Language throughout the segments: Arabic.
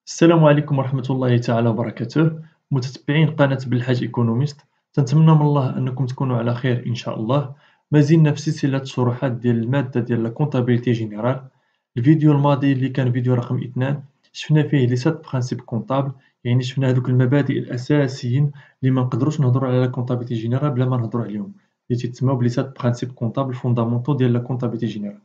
السلام عليكم ورحمة الله تعالى وبركاته. متتبعين قناة بالحاج ايكونوميست، تنتمنى من الله أنكم تكونوا على خير إن شاء الله. ما زلنا في سلسلة شروحات ديال المادة ديال لا كونطابيلتي جينيرال. الفيديو الماضي اللي كان فيديو رقم 2 شفنا فيه لي سات برانسيب كونطابل، يعني شفنا هذوك المبادئ الأساسيين اللي ما نقدروش نهضروا على لا كونطابيلتي جينيرال بلا ما نهضروا عليهم، اللي تيتسموا بلي سات برانسيب كونطابل فوندامونتو ديال لا كونطابيلتي جينيرال.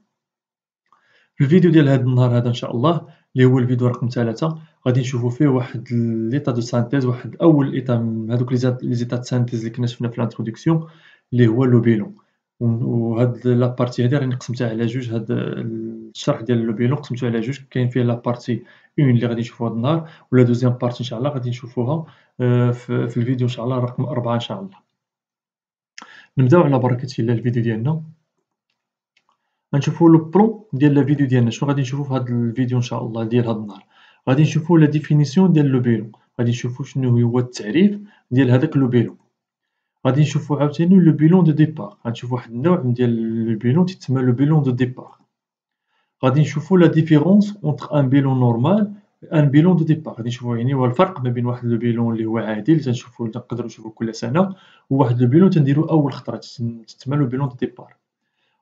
في الفيديو ديال هذا النهار هذا ان شاء الله اللي هو الفيديو رقم 3 غادي نشوفوا فيه واحد ليطا دو سانتيز، واحد اول ايطا من هذوك لي زيتا دو سانتيز اللي كنا شفنا في الانتروداكسيون اللي هو لو بيلون. وهاد لا بارتي هذه راني قسمتها على جوج، هاد الشرح ديال لو بيلون قسمته على جوج، كاين فيه لا بارتي اون اللي غادي نشوفوها هاد النهار، ولا دوزيام بارتي ان شاء الله غادي نشوفوها في الفيديو ان شاء الله رقم 4 ان شاء الله. نبداو على بركة الله الفيديو ديالنا. غنشوفوا لو بلون ديال لا فيديو ديالنا. شنو غادي نشوفوا في هذا الفيديو ان شاء الله ديال هذا النهار؟ غادي نشوفوا لا ديفينيسيون ديال لو بيلون، غادي نشوفوا شنو هو التعريف ديال هذاك لو بيلون، غادي نشوفوا عاوتاني لو بيلون دو ديبار، غنشوفوا واحد النوع ديال لو بيلون تيتسمى لو بيلون دو ديبار. غادي نشوفوا لا ديفيرونس اونتر ان بيلون نورمال ان بيلون دو ديبار، غادي نشوفوا يعني هو الفرق ما بين واحد لو بيلون اللي هو عادي اللي تنشوفوا نقدروا نشوفوا كل سنه، وواحد لو بيلون تنديروا اول خطره تسمى لو بيلون دو ديبار.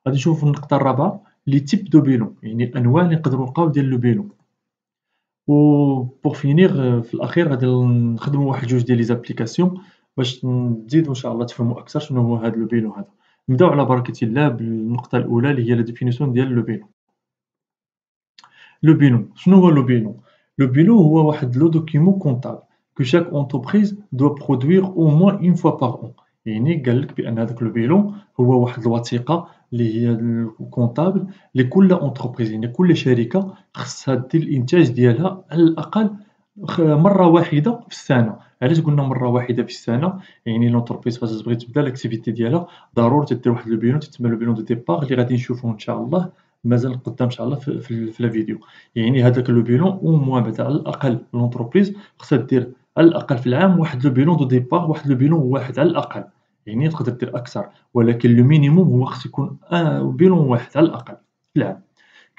غادي نشوفوا في النقطة الرابعة لي تيب دو بيلون، يعني الأنواع اللي نقدروا نلقاو ديال لو بيلون. و بوغ فينيغ في الأخير غادي نخدموا واحد جوج ديال لي زابليكاسيون باش تزيدوا إن شاء الله تفهموا أكثر شنو هو هاد لو بيلون هذا. نبداو على بركة الله بالنقطة الأولى اللي هي لا ديفينيسيون ديال لو بيلون. لو بيلون، شنو هو لو بيلون؟ لو بيلون هو واحد لو دوكيمون كونطابل كو شاك اونتربريز دو برودوير او موان اون فوا باغ اون، يعني قال لك بان هذاك لو بيلون هو واحد الوثيقه اللي هي كونطابل لكل اونتربريز، يعني كل شركه خصها دير الانتاج ديالها على الاقل مره واحده في السنه. علاش قلنا مره واحده في السنه؟ يعني لونتربريز فاش تبغي تبدا لاكتيفيتي ديالها ضروري تدير واحد لو بيلون تسمى لو بيلون دو ديبار اللي غادي نشوفوه ان شاء الله مازال قدام ان شاء الله في لا فيديو. يعني هذاك لو بيلون او موان بعدا على الاقل لونتربريز خصها دير على الاقل في العام واحد لو بيلون دو ديبار، واحد لو بيلون واحد على الاقل، يعني تقدر دير اكثر ولكن لو مينيموم هو خص يكون ان بيلون واحد على الاقل في العام.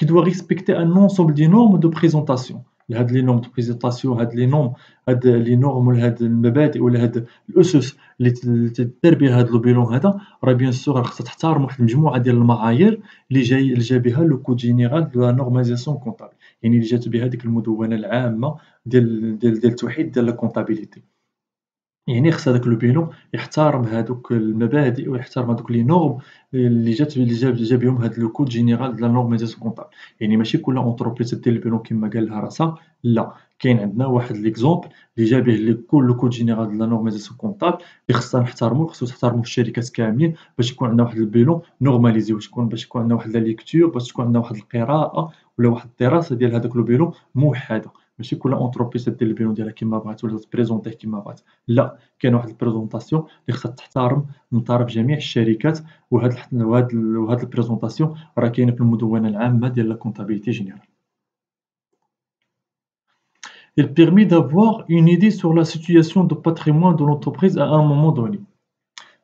qui doit respecter un ensemble des normes de présentation. هاد لي نورم دو بريزونطاسيون، هاد لي نورم ولا هاد المبادئ ولا هاد الاسس اللي تدار بها هاد لو بيلون هذا، راه بيان سور خصها تحترم واحد المجموعه ديال المعايير اللي جا بها لو كود جينيرال دو لا نورماليزاسيون كونطابل، يعني اللي جات بها ديك المدونه العامه ديال التوحيد ديال لا كونطابيليتي. يعني خص هذاك لو بيلون يحترم هادوك المبادئ ويحترم هادوك لي نورم اللي جا بهم هاد لو كود جينيرال دو لا نورماليزاسيون كونطابل. يعني ماشي كل اونتربريز تدير البيلون كيما قال لها راسها، لا، كاين عندنا واحد ليكزومبل اللي جا به لو كود جينيرال دو لا نورماليزاسيون كونطابل اللي خصنا نحترمو، خصو تحترمو الشركات كاملين باش يكون عندنا واحد البيلون نورماليزي، باش يكون عندنا واحد لا ليكتور، باش تكون عندنا واحد القراءة ولا واحد الدراسة ديال هذاك لو بيلون موحدة. ماشي كل اونتربريز دير البيلون ديالها كيما بغات ولا تبريزونطيه كيما بغات، لا، كاين واحد البريزونطاسيون اللي خصها تحترم من طرف جميع الشركات، وهاد البريزونطاسيون راه كاينه في المدونه العامه ديال لا كونطابيلتي جينيرال. Il permet d'avoir une idée sur la situation de patrimoine de l'entreprise à un moment donné.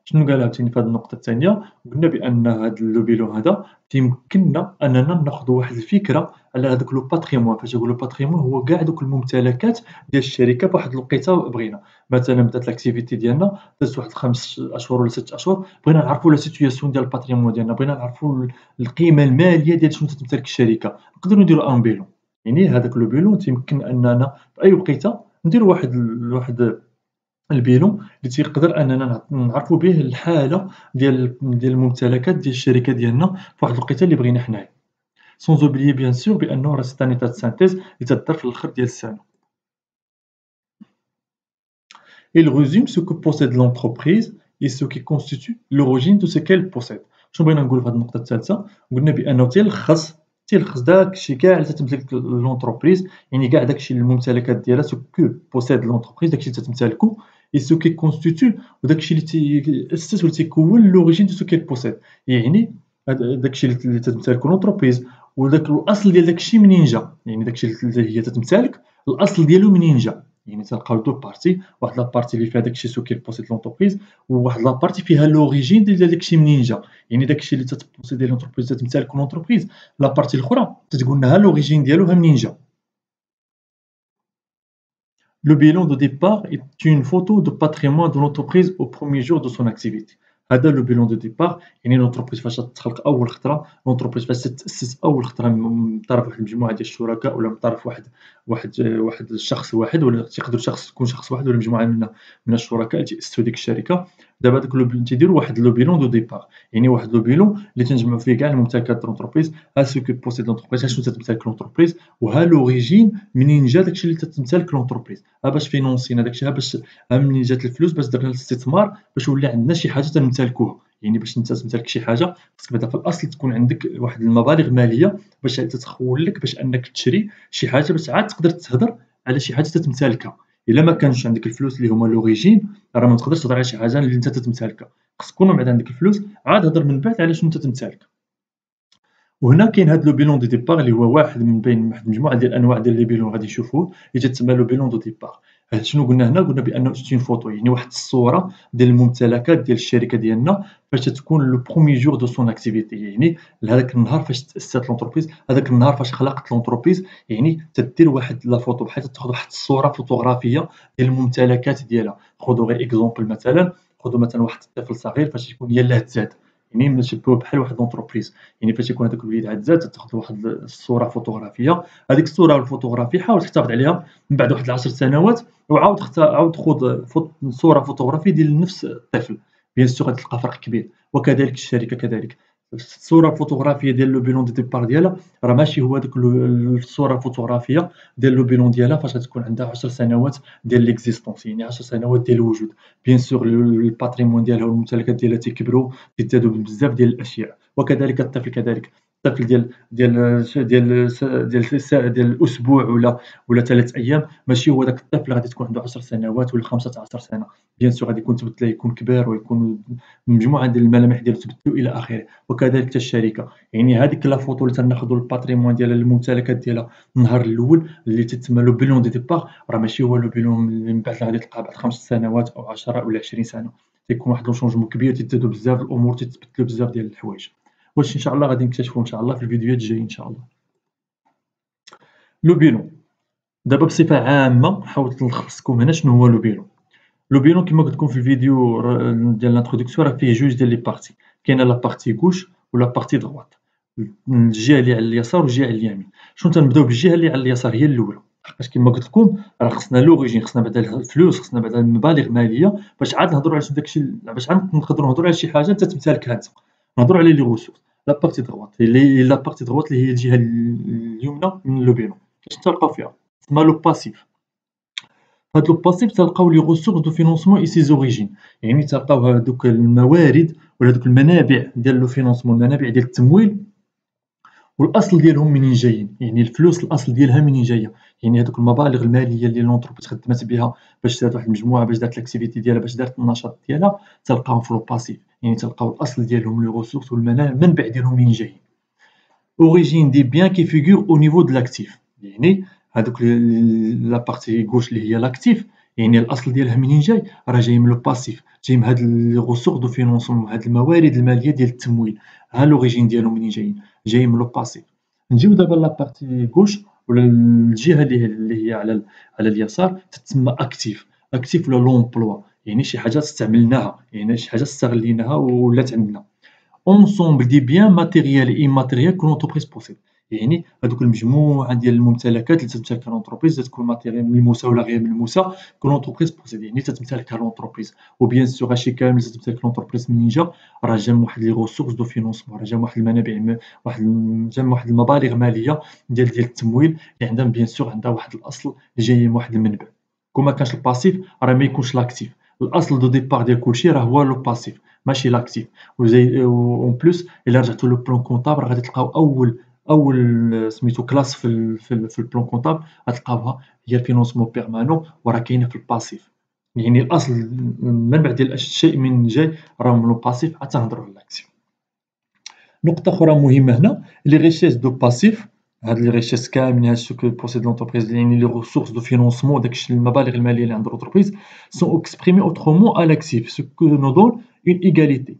شنو قال عاوتاني في هذه النقطة الثانية؟ قلنا بأن هذا لو بيلون هذا تيمكننا أننا ناخذ واحد الفكرة على هذاك لو باتريمون. فاش نقولوا باتريمون هو كاع دوك الممتلكات ديال الشركة بواحد الوقيته بغينا، مثلا بدات لاكتيفيتي ديالنا دازت واحد 5 أشهر ولا 6 أشهر، بغينا نعرفوا لا سيتوياسيون ديال الباتريمون ديالنا، بغينا نعرفوا القيمة المالية ديال شنو تتمتلك الشركة، نقدروا نديروا ان بيلون. يعني هذاك لو بيلون تيمكن أننا في أي وقيته نديروا واحد البيلون اللي تيقدر أننا نعرفوا به الحالة ديال الممتلكات ديال الشركة ديالنا في واحد الوقيته اللي بغينا حنايا. sans oublier bien sûr بأنه راه سي ان ايتا دو سانتيز اللي تدار في الآخر ديال السنة. Il résume ce que possède l'entreprise et ce qui constitue l'origine de ce qu'elle possède. شنو بغينا نقولوا في هذه النقطة الثالثة؟ قلنا بأنه تيلخص داكشي كاع اللي تتمتلك لونتربريز، يعني كاع داكشي الممتلكات ديالها سو كو بوسيد لونتربريز، داكشي اللي تتمتلكو، اي سو كي كونستيتو وداكشي اللي تيأسس ولا تيكون لوريجين دو سو كيل بوسيد، يعني داكشي اللي تتمتلكو لونتربريز وداك الأصل ديال داكشي منين جا، يعني داكشي اللي هي تتمتلك الأصل ديالو منين جا. يعني تلقاو دو بارتي، واحد لابارتي اللي فيها داكشي سو كيل بوسيد لونتربريز، وواحد لابارتي فيها لوريجين ديال داكشي منين جا، يعني داكشي اللي تتبوسيدي لونتربريز تتمتلكو لونتربريز، لابارتي الاخرى تتقول لها لوريجين ديالو ها منين جا. Le bilan de départ est une photo de patrimoine de l'entreprise au premier jour de son activité. هذا لو بيلون دو ديبار، يعني لونتربريز فاش تخلق اول خطره، لونتربريز فاش تاسس اول خطره من طرف واحد المجموعه ديال الشركاء، ولا من طرف واحد الشخص واحد، ولا تقدر تكون شخص واحد ولا مجموعه من الشركاء اللي تاسسوا ديك الشركه. دابا داك لو تيديروا واحد لو بيلون دو ديبار، يعني واحد لو بيلون اللي تنجمعوا فيه كاع الممتلكات ديال لونتربريز، ها سو كو بوسيد لونتربريز، ها شنو تتمتلك لونتربريز، وها لوريجين منين جا داكشي اللي تتمتلك لونتربريز، ها باش فينونسينا داكشي، ها باش منين جات الفلوس باش درنا الاستثمار باش ولا عندنا شي حاجه تنمتلكوها. يعني باش انت تمتلك شي حاجه خصك بعدا في الاصل تكون عندك واحد المبالغ ماليه باش تتخول لك باش انك تشري شي حاجه، باش عاد تقدر تهضر على شي حاجه تتمتلكها. الا ما كانش عندك الفلوس اللي هما لوريجين، راه ما تقدرش تهضر على شي حاجه اللي انت تتمتلكها. خصك تكون بعدا عندك الفلوس، عاد هضر من بعد على شنو انت تتمتلك. وهنا كاين هاد لو بيلون دو ديبار اللي هو واحد من بين واحد المجموعه ديال الانواع ديال لي بيلون غادي نشوفوه، اللي تسمى لو بيلون دو ديبار. شنو قلنا هنا؟ قلنا بانه سيت فوتو، يعني واحد الصوره ديال الممتلكات ديال الشركه ديالنا فاش تكون لو بروميي جور دو سون اكتيفيتي، يعني لهذاك النهار فاش تاسست لونتربريز، هذاك النهار فاش خلقت لونتربريز، يعني تدير واحد لا فوتو، بحال تاخذ واحد الصوره فوتوغرافيه ديال الممتلكات ديالها. خذوا غير اكزومبل، مثلا خذوا مثلا واحد الطفل صغير فاش يكون يلاه تزاد، يعني نشبهوه بحال واحد لونتربريز. يعني فاش يكون هذاك الوليد عاد زاد، تاخذ واحد الصوره فوتوغرافيه، هذيك الصوره الفوتوغرافيه حاول تحتفظ عليها من بعد واحد 10 سنوات، وعاود عاود خذ صوره فوتوغرافيه ديال نفس الطفل، بيان سور غتلقى فرق كبير. وكذلك الشركه كذلك، الصوره الفوتوغرافيه ديال لو بيلون دي ديبار ديالها راه ماشي هو داك الصوره الفوتوغرافيه ديال لو بيلون ديالها فاش غتكون عندها 10 سنوات ديال ليكزيستونس، يعني 10 سنوات ديال الوجود. بيان سور الباتريمون ديالها والممتلكات ديالها تيكبروا، يزدادوا بزاف ديال الاشياء. وكذلك الطفل، كذلك الطفل ديال الاسبوع ولا 3 ايام، ماشي هو داك الطفل غادي تكون عنده 10 سنوات ولا 15 سنه. بيان سور غادي يكون تبدل، يكون كبار، ويكون مجموعه ديال الملامح ديالو تبدلوا الى اخره. وكذلك حتى الشركه، يعني هذيك لا فوتو اللي تناخذوا الباتريمون ديالها، الممتلكات ديالها النهار الاول اللي تتسمى لو بيلون دي ديبار، راه ماشي هو لو بيلون اللي من بعد غادي تلقاه بعد 5 سنوات او 10 ولا 20 سنه. تيكون واحد لو شونجمون كبير، تيزدادوا بزاف الامور، تيتبدلوا بزاف ديال الحوايج. واش ان شاء الله غادي نكتشفوا ان شاء الله في الفيديوهات الجايين ان شاء الله. لو بيلون دابا بصفه عامه حاولت نلخص لكم هنا شنو هو لو بيلون. لو بيلون كما قلت لكم في الفيديو ديال الانتروداكسيون، راه فيه جوج ديال لي بارتي، كاينه لا بارتي غوش ولا بارتي دغوات، الجهه اللي على اليسار والجهه على اليمين. شنو تنبداو بالجهه اللي على اليسار، هي الاولى، حيت كما قلت لكم راه خصنا لوريجين، خصنا بعدا الفلوس، خصنا بعدا المبالغ ماليه باش عاد نهضروا على داكشي، باش عاد نقدروا نهضروا على شي حاجه انت تمتلكها انت، نهضروا على لي غوسورس. لا بارتي دغوات لا بارتي دغوات اللي هي الجهه اليمنى من لو بيلون، اش تلقاو فيها؟ تسمى لو باسيف. هاد لو باسيف تلقاو لي غوسورس دو فينونسمون اي سي زوريجين، يعني تلقاو هادوك الموارد ولا هادوك المنابع ديال لو فينونسمون، المنابع ديال التمويل، والاصل ديالهم منين جايين، يعني الفلوس الاصل ديالها منين جايه، يعني هذوك المبالغ الماليه اللي لونتربريز خدمت بها باش دارت واحد المجموعه، باش دارت لاكتيفيتي ديالها، باش دارت النشاط ديالها، تلقاهم في لو باسيف، يعني تلقاو الاصل ديالهم لي ريسورس والمنبع ديالهم منين جايين. اوريجين دي بيان كي فيغور او نيفو دو لاكتيف، يعني هذوك لا بارتي غوش اللي هي لاكتيف، يعني الاصل ديالها منين جاي، راه جاي من لو باسيف، جاي من هاد لي ريسورس دو فينونسمون، هاد الموارد الماليه ديال التمويل، ها لوريجين ديالهم منين جايين، جايين من لو باسيف. نجيو دابا لا بارتي غوش ولا الجهه اللي هي على اليسار، تتسمى اكتيف. اكتيف ولا لومبلوا، يعني شي حاجه استعملناها، يعني شي حاجه استغليناها ولات عندنا. ensemble des biens matériels et immatériels que l'entreprise possède، يعني هذوك المجموعه ديال الممتلكات اللي تمتلكها لونتربريز، تكون ماتيريال ملموسه ولا غير ملموسه، كو لونتربريز بوسيد، يعني تتمتلكها لونتربريز. وبيان سور هادشي كامل اللي تمتلك لونتربريز منين جا، راه جا من واحد لي ريسورس دو فينونسمون، راه جا من واحد المنابع، جا من واحد المبالغ ماليه ديال التمويل اللي عندها بيان سور عندها واحد الاصل اللي جاي من واحد المنبع. كون ما كانش الباسيف راه ما يكونش لاكتيف، الاصل دو ديبار ديال كلشي راه هو لو باسيف ماشي لاكتيف. وزي اون بلوس الا رجعتوا لو بلان كونطابل غادي تلقاو اول سميتو كلاس في البلان كونطابل غتلقاوها هي الفينونسمون بيرمانون، وراه كاينه في الباسيف، يعني الاصل المنبع ديال الشيء من جاي راه من لو باسيف حتى نهضروا على الاكتيف. نقطه اخرى مهمه هنا، لي ريشيس دو باسيف، هاد لي ريشيس كاملين هادشي كو بوسيد لونتربريز، يعني لي ريسورس دو فينونسمون، داكشي المبالغ الماليه اللي عند لونتربريز، سون اكسبريمي اوترومون ا لاكتيف سو كو نو دون اون ايغاليتي.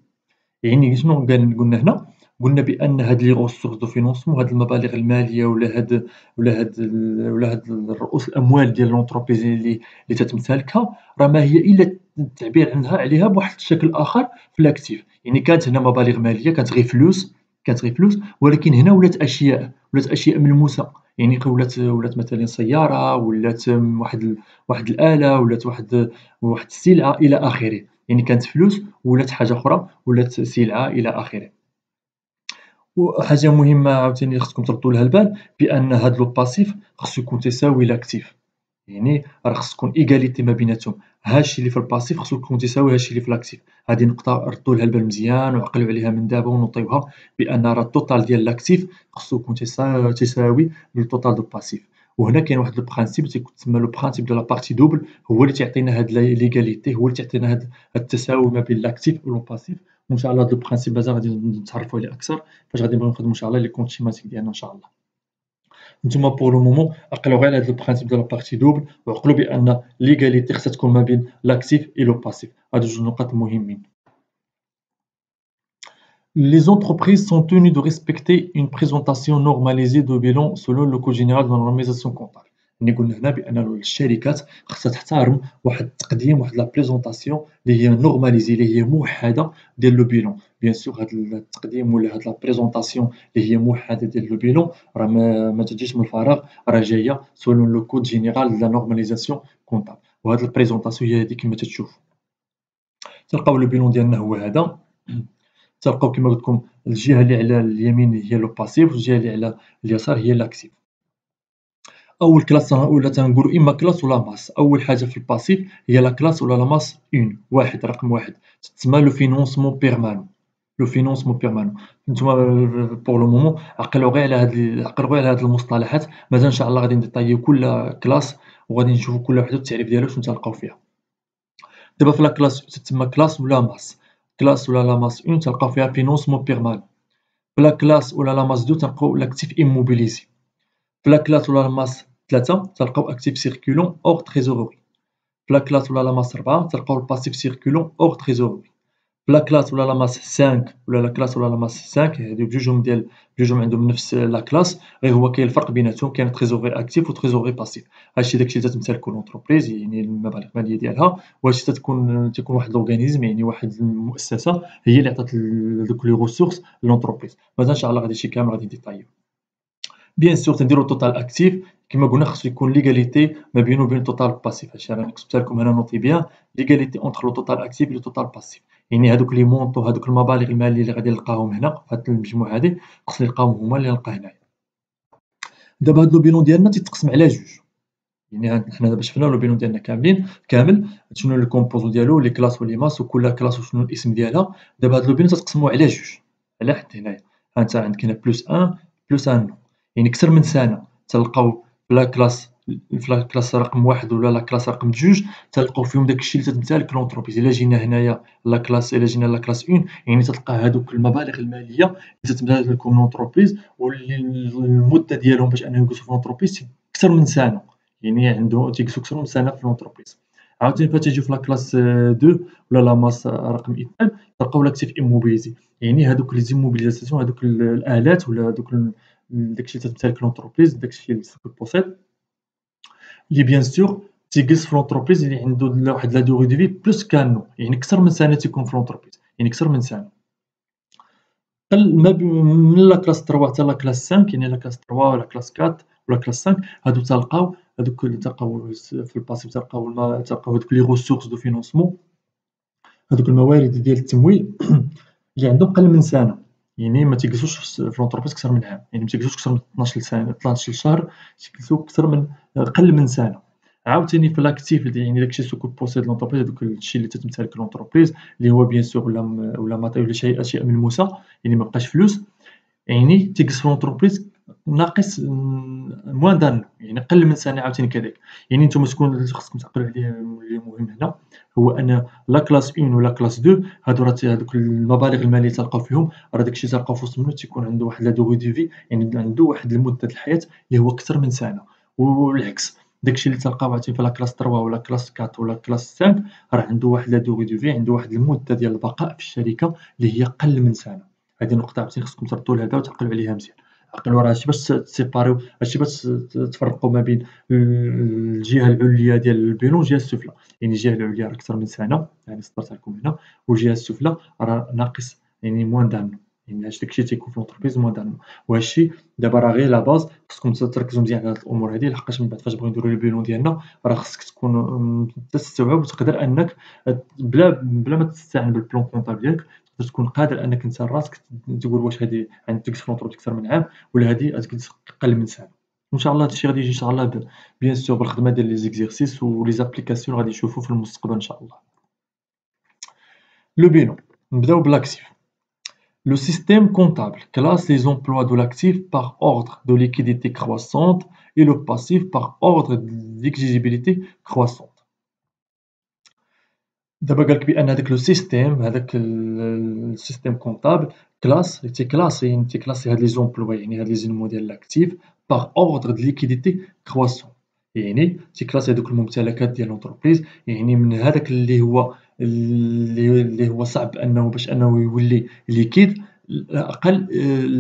يعني شنو قلنا هنا؟ قلنا بأن هاد لي ressources دو فينونسمون، هاد المبالغ المالية ولا هاد رؤوس الأموال ديال لونتربريز اللي تتمتلكها، راه ما هي إلا التعبير عليها بواحد الشكل آخر في الأكتيف. يعني كانت هنا مبالغ مالية، كانت غير فلوس، ولكن هنا ولات أشياء ملموسة. يعني ولات مثلًا سيارة، ولات واحد الآلة، ولات واحد السلعة إلى آخره. يعني كانت فلوس ولات حاجة أخرى، ولات سلعة إلى آخره. وحاجة مهمة عاوتاني خصكم تردوا لها البال، بأن هاد لو باسيف خصو يكون تساوي لاكتيف. يعني راه خص تكون إيكاليتي ما بيناتهم، هادشي اللي في الباسيف خصو يكون تساوي هادشي اللي في لاكتيف. هادي نقطة ردوا لها البال مزيان وعقلوا عليها من دابا ونوطيوها، بأن راه التوتال ديال لاكتيف خصو يكون تساوي للتوتال دو باسيف. وهنا كاين واحد لو برانسيپ تيسمى لو برانسيپ دو لا بارتي دوبل، هو اللي تيعطينا هاد ليكاليتي، هو اللي تيعطينا هاد التساوي ما بين لاكتيف ولو باسيف. وإن شاء الله هاد لو برانسيپ مازال غادي نتعرفوا عليه أكثر فاش غادي نبغيو نخدموا إن شاء الله لي كونت شيماتيك ديالنا إن شاء الله. نتوما بور لو مومون عقلوا غير على هاد لو برانسيپ ديال لا بارتي دوبل، وعقلوا بأن ليغاليتي خصها تكون ما بين لاكتيف et لو باسيف. هادو جوج نقاط مهمين. Les entreprises sont tenues de respecter une présentation normalisée de bilan selon le code général de la normalisation comptable. يعني قلنا هنا بأن الشركات خصها تحترم واحد التقديم، واحد لا بريزونطاسيون اللي هي نورماليزي، اللي هي موحدة ديال لو بيلون. بيان سور هاد التقديم ولا هاد لا بريزونطاسيون اللي هي موحدة ديال لو بيلون راه ما تجيش من الفراغ، راه جاية سولون لو كود جينيرال دو لا نورماليزاسيون كونتابل. وهاد البريزونطاسيون هي هادي كيما تتشوفوا. تلقاو لو بيلون ديالنا هو هذا. تلقاو كما قلت لكم الجهة اللي على اليمين هي لو باسيف، والجهة اللي على اليسار هي لاكتيف. أول كلاس ولا تنقولو إما كلاس ولا ماس. أول حاجة في الباسيف هي لا كلاس ولا لا ماس واحد، رقم واحد تتسمى لو فينونسمون بيرمانون. لو فينونسمون بيرمانون. نتوما بور لو مومون عقلوا غير على هاد المصطلحات، مازال إن شاء الله غادي نديطايو كل كلاس وغادي نشوفو كل وحدة والتعريف ديالها شنو تلقاو فيها. دابا في لا كلاس تتسمى كلاس ولا ماس. كلاس ولا لا ماس تلقاو فيها فينونسمون بيرمانون. في لا كلاس ولا لا ماس 2 تلقاو لاكتيف إيموبيليزي. في لا كلاس ولا لا ماس 3 تلقاو اكتيف سيركولون أور تريزوروري. في لا كلاس ولا لا ماس 4 تلقاو الباسيف سيركولون أور تريزوروري. في لا كلاس ولا لا ماس 5 ولا لا كلاس ولا لا ماس 5 هادو بجوجهم عندهم نفس لا كلاس، غير هو كاين الفرق بيناتهم، كاين تريزوري اكتيف و تريزوري باسيف. هادشي داكشي اللي تتمتلكو لونتربريز، يعني المبالغ المالية ديالها، وهادشي تيكون واحد لورغانيزم، يعني واحد المؤسسة هي اللي عطات دوك لي ريسورس لونتربريز. مازال إن شاء الله هادشي كامل غادي نديطايو. بيان سور تنديرو التوتال اكتيف كما قلنا خصو يكون ليغاليتي ما بينو وبين التوتال باسيف. هادشي راني كتبتها لكم هنا نوطي بيان، ليغاليتي اونتر لو توتال اكتيف و لو توتال باسيف. يعني هادوك لي مونطو، هادوك المبالغ المالية اللي غادي نلقاهم هنا في هاد المجموعة هادي خصني نلقاهم هما اللي نلقى هنايا. دابا هاد لو بيلون ديالنا تيتقسم على جوج. يعني حنا دابا شفنا لو بيلون ديالنا كامل شنو لي كومبوزون ديالو، لي كلاس و لي ماس، وكل كلاس وشنو الاسم ديالها. دابا هاد لو بيلون تتقسمو على جوج، على حد هنايا. ها انت عندك هنا بلوس ان بلوس ان نو. يعني كثر من سنة تلقاو في لا كلاس رقم واحد ولا لا كلاس رقم جوج تلقاو فيهم داكشي اللي تتمتلك لونتربريز. إلا جينا هنايا إلا جينا لا كلاس اون، يعني تلقى هادوك المبالغ المالية اللي تتمتلكهم لونتربريز واللي المدة ديالهم باش أنهم يجلسوا في لونتربريز كثر من سنة. يعني تيجلسوا كثر من سنة في لونتربريز. عاوتاني فاش تيجيو في لا كلاس دو ولا لا ماس رقم اثنان تلقاو لاكتيف إيموبيليزي. يعني هادوك لي زيموبيليزاسيون، هادوك الآلات ولا داكشي اللي تتمتلك لونتربريز، داكشي اللي بوسيد اللي بيان سور تيجلس في لونتربريز اللي عنده واحد لا دوغي دو في بلوس كانو، يعني كثر من سنة تيكون في لونتربريز، يعني كثر من سنة. من لا كلاس 3 حتى لا كلاس 5، يعني لا كلاس 3 ولا كلاس 4 ولا كلاس 5 هادو تلقاو في الباسيف تلقاو هادوك لي ريسورس دو فينونسمون، هادوك الموارد ديال التمويل اللي عندهم قل من سنة. يعني ما تيجلسوش في لونتربريز كثر من عام، يعني ما تيجلسوش كثر من 12 سنة 12 شهر، تيجلسو كثر من قل من سنة. عاوتاني في لاكتيف يعني داكشي سوكو بوسيد لونتربريز، هادوك الشيء اللي تتمتلك لونتربريز اللي هو بيان سور ولا ماتاي ولا شي أشياء ملموسة، يعني مابقاش فلوس. يعني تيجلس في لونتربريز ناقص موان دان، يعني قل من سنة عاوتاني كذلك. يعني نتوما خصكم تعقلوا عليه اللي مهم هنا هو أن لا كلاس 1 ولا كلاس 2 هادوك المبالغ المالية تلقاو فيهم راه داكشي تلقاو في وسط منو تيكون عنده واحد لا دوغي دو في، يعني عنده واحد المدة الحياة اللي هو كثر من سنة. والعكس داكشي اللي تلقاو عاوتاني في لا كلاس 3 ولا كلاس 4 ولا كلاس 5 راه عنده واحد لا دوغي دو في، عنده واحد المدة ديال البقاء في الشركة اللي هي قل من سنة. هذه النقطة عاوتاني خصكم تردوا لها بال وتعقلوا عليها مزيان. عقلوا راه ماشي باش تسيباريو، ماشي باش تفرقوا ما بين الجهة العليا ديال البيلون والجهة السفلى. يعني الجهة العليا راه أكثر من سنة، يعني صدرتها لكم هنا، والجهة السفلى راه ناقص، يعني موان دان نو. يعني داكشي تيكون في لونتربريز موان دان نو. وهذا الشيء دابا راه غير لا باز، خصكم تركزوا مزيان على هاد الأمور هادي، لحقاش من بعد فاش نبغيو نديرو لي بيلون ديالنا راه خصك تكون تستوعب وتقدر أنك بلا ما تستعن بالبلون كونطابل ديالك، تقدر تكون قادر أنك أنت راسك تقول واش هادي غتجلس في لونطروبريز أكثر من عام ولا هادي غتجلس أقل من سنة. وإن شاء الله هاد الشيء غادي يجي إن شاء الله بيان سور بالخدمة ديال لي زيكزيرسيس و لي زابليكاسيون غادي نشوفو في المستقبل إن شاء الله. لو bilan. نبداو بالأكتيف. Le système comptable classe les emplois de l'actif par ordre de liquidité croissante et le passif par ordre d'exigibilité croissante. دابا قالك بأن هذاك لو سيستيم، هذاك السيستيم كونطابل تيكلاسي هاد لي زومبلوا، يعني هاد لي زينمو ديال لاكتيف باغ اوردر دو ليكيديتي كرواسون، يعني تيكلاسي هادوك الممتلكات ديال لونتربريز، يعني من هذاك اللي هو صعب انه باش انه يولي ليكيد، اقل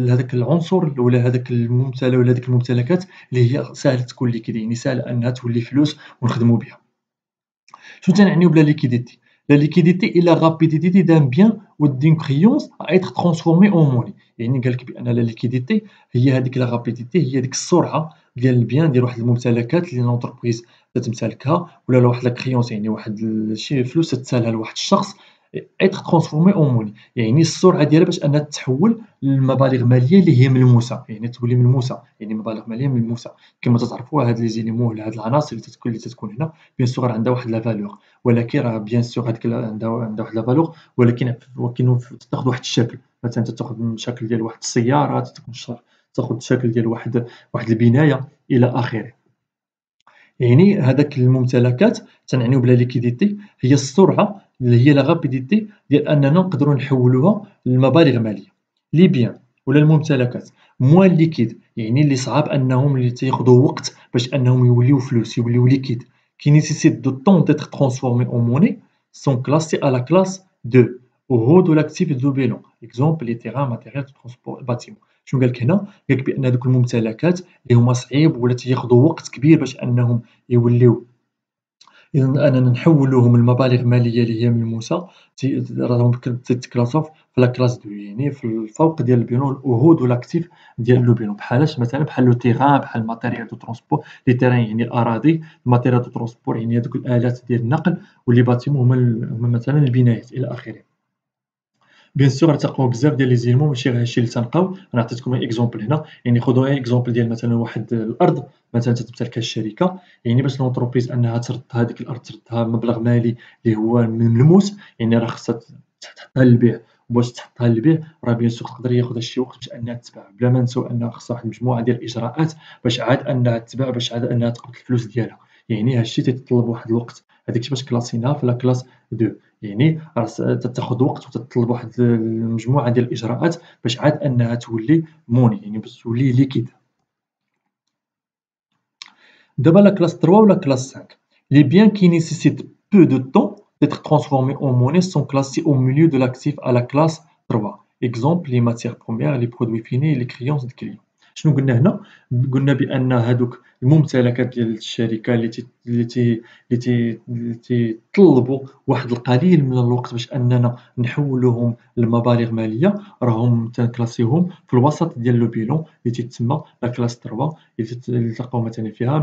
هذاك العنصر ولا هذاك الممتلك ولا هذيك الممتلكات اللي هي ساهل تكون ليكيد، يعني ساهل انها تولي فلوس ونخدموا بها. شنو تنعنيو بلا ليكيديتي؟ La liquidité est la rapidité d'un bien ou d'une créance à être transformé en monnaie. يعني قال لك بان لا ليكيديتي هي هذيك لا رابيديتي، هي ديك السرعه ديال البيان، ديال واحد الممتلكات اللي لونتربريز تمتلكها، ولا واحد لا كريونس، يعني واحد شي فلوس تسالها لواحد الشخص être transformé en monnaie، يعني السرعه ديالها باش انها تتحول لمبالغ ماليه اللي هي ملموسه، يعني تولي ملموسه، يعني مبالغ ماليه ملموسه. كما تعرفوا هاد لي زيليمون ولا هاد العناصر اللي تتكون هنا بيان سور عندها واحد لا فالور، ولكن راه بيان سور هذيك عندها واحد لا فالور، ولكن تاخذ واحد الشكل. مثلا تاخذ الشكل ديال واحد السياره، تاخذ الشكل ديال واحد البنايه الى اخره. يعني هذاك الممتلكات تنعنيو بلا ليكيديتي هي السرعه اللي هي لا رابيديتي ديال اننا نقدروا نحولوها لمبالغ ماليه. لي بيان ولا الممتلكات موان ليكيد، يعني اللي صعاب انهم اللي تياخذوا وقت باش انهم يوليو فلوس، يوليو ليكيد، qui nécessitent de temps d'être transformés en monnaie sont classés à la classe 2 au haut de l'actif de bilan. Exemple les terrains, matériels de transport, bâtiments. شنو قالك هنا؟ قالك بان هذوك الممتلكات اللي هما صعيب ولا تياخذوا وقت كبير باش انهم يوليو، إذا أننا نحولوهم لمبالغ مالية اللي هي ملموسة، راهم تيتكلاساو في لا كلاس دو، يعني في الفوق ديال البيلون، الأهود والاكتيف ديال لو بيلون. بحالاش مثلا بحال لو تيغان، بحال الماتيريال دو ترونسبور، لي تيران يعني الأراضي، الماتيريال دو ترونسبور يعني هذوك الآلات ديال النقل، ولي باتيمون هما مثلا البنايات إلى آخره. بيان سور غنتلقاو بزاف ديال لي زيلمون ماشي غير هادشي اللي تنلقاو. انا عطيتكم اكزومبل هنا، يعني خذوا اكزومبل ديال مثلا واحد الارض مثلا تتمتلكها الشركه، يعني باش لونتربريز انها ترد هذيك الارض، تردها مبلغ مالي اللي هو ملموس، يعني راه خصها تحطها للبيع، وباش تحطها للبيع راه بيان سور تقدر ياخذ شي وقت باش انها تتباع، بلا ما نساو انها خصها واحد المجموعه ديال الاجراءات باش عاد انها تتباع، باش عاد انها تقبض الفلوس ديالها. يعني هادشي تيتطلب واحد الوقت، هذيك باش كلاسيناها في لا كلاس 2، يعني تاخذ وقت وتطلب واحد المجموعه ديال الاجراءات باش عاد انها تولي موني، يعني باش تولي ليكيد. دابا لا كلاس 3 ولا كلاس 5، les biens qui nécessitent peu de temps d'être transformés en monnaie sont classés au milieu de l'actif à la classe 3. Exemple les matières premières, les produits finis et les créances de clients. شنو قلنا هنا؟ قلنا بان هادوك الممتلكات ديال الشركه اللي تيطلبوا واحد القليل من الوقت باش اننا نحولوهم لمبالغ ماليه، راهم تنكلاسيهم في الوسط ديال لو بيلون اللي تيتسمى لا كلاس 3، اللي تلقاو مثلا فيها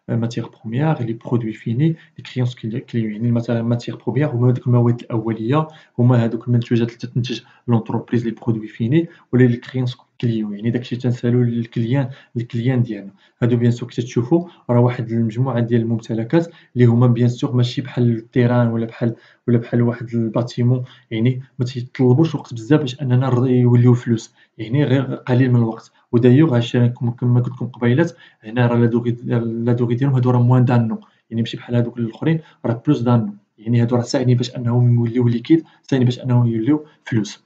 ماتيغ بروميير، لي برودوي فيني، لي كريونس كليون. يعني ماتيغ بروميير هما هذوك المواد الاوليه، هما هذوك المنتوجات اللي تنتج لونتربريز، لي برودوي فيني ولا لي كريونس كليون، يعني داكشي تنسالو للكليان ديالنا. هادو بيان سور كي تشوفوا راه واحد المجموعه ديال الممتلكات اللي هما بيان سور ماشي بحال التيران ولا بحال واحد الباتيمون، يعني ما تيطلبوش وقت بزاف باش اننا يوليو فلوس، يعني غير قليل من الوقت. ودايوغ هادشي كما قلت لكم قبيلات، هنا راه لا دوغي ديالهم هادو راه موان دان نو، يعني ماشي بحال هادوك الاخرين راه بلوس دان نو، يعني هادو راه ساهلين باش انهم يوليو ليكيد، ساهلين باش انهم يوليو فلوس.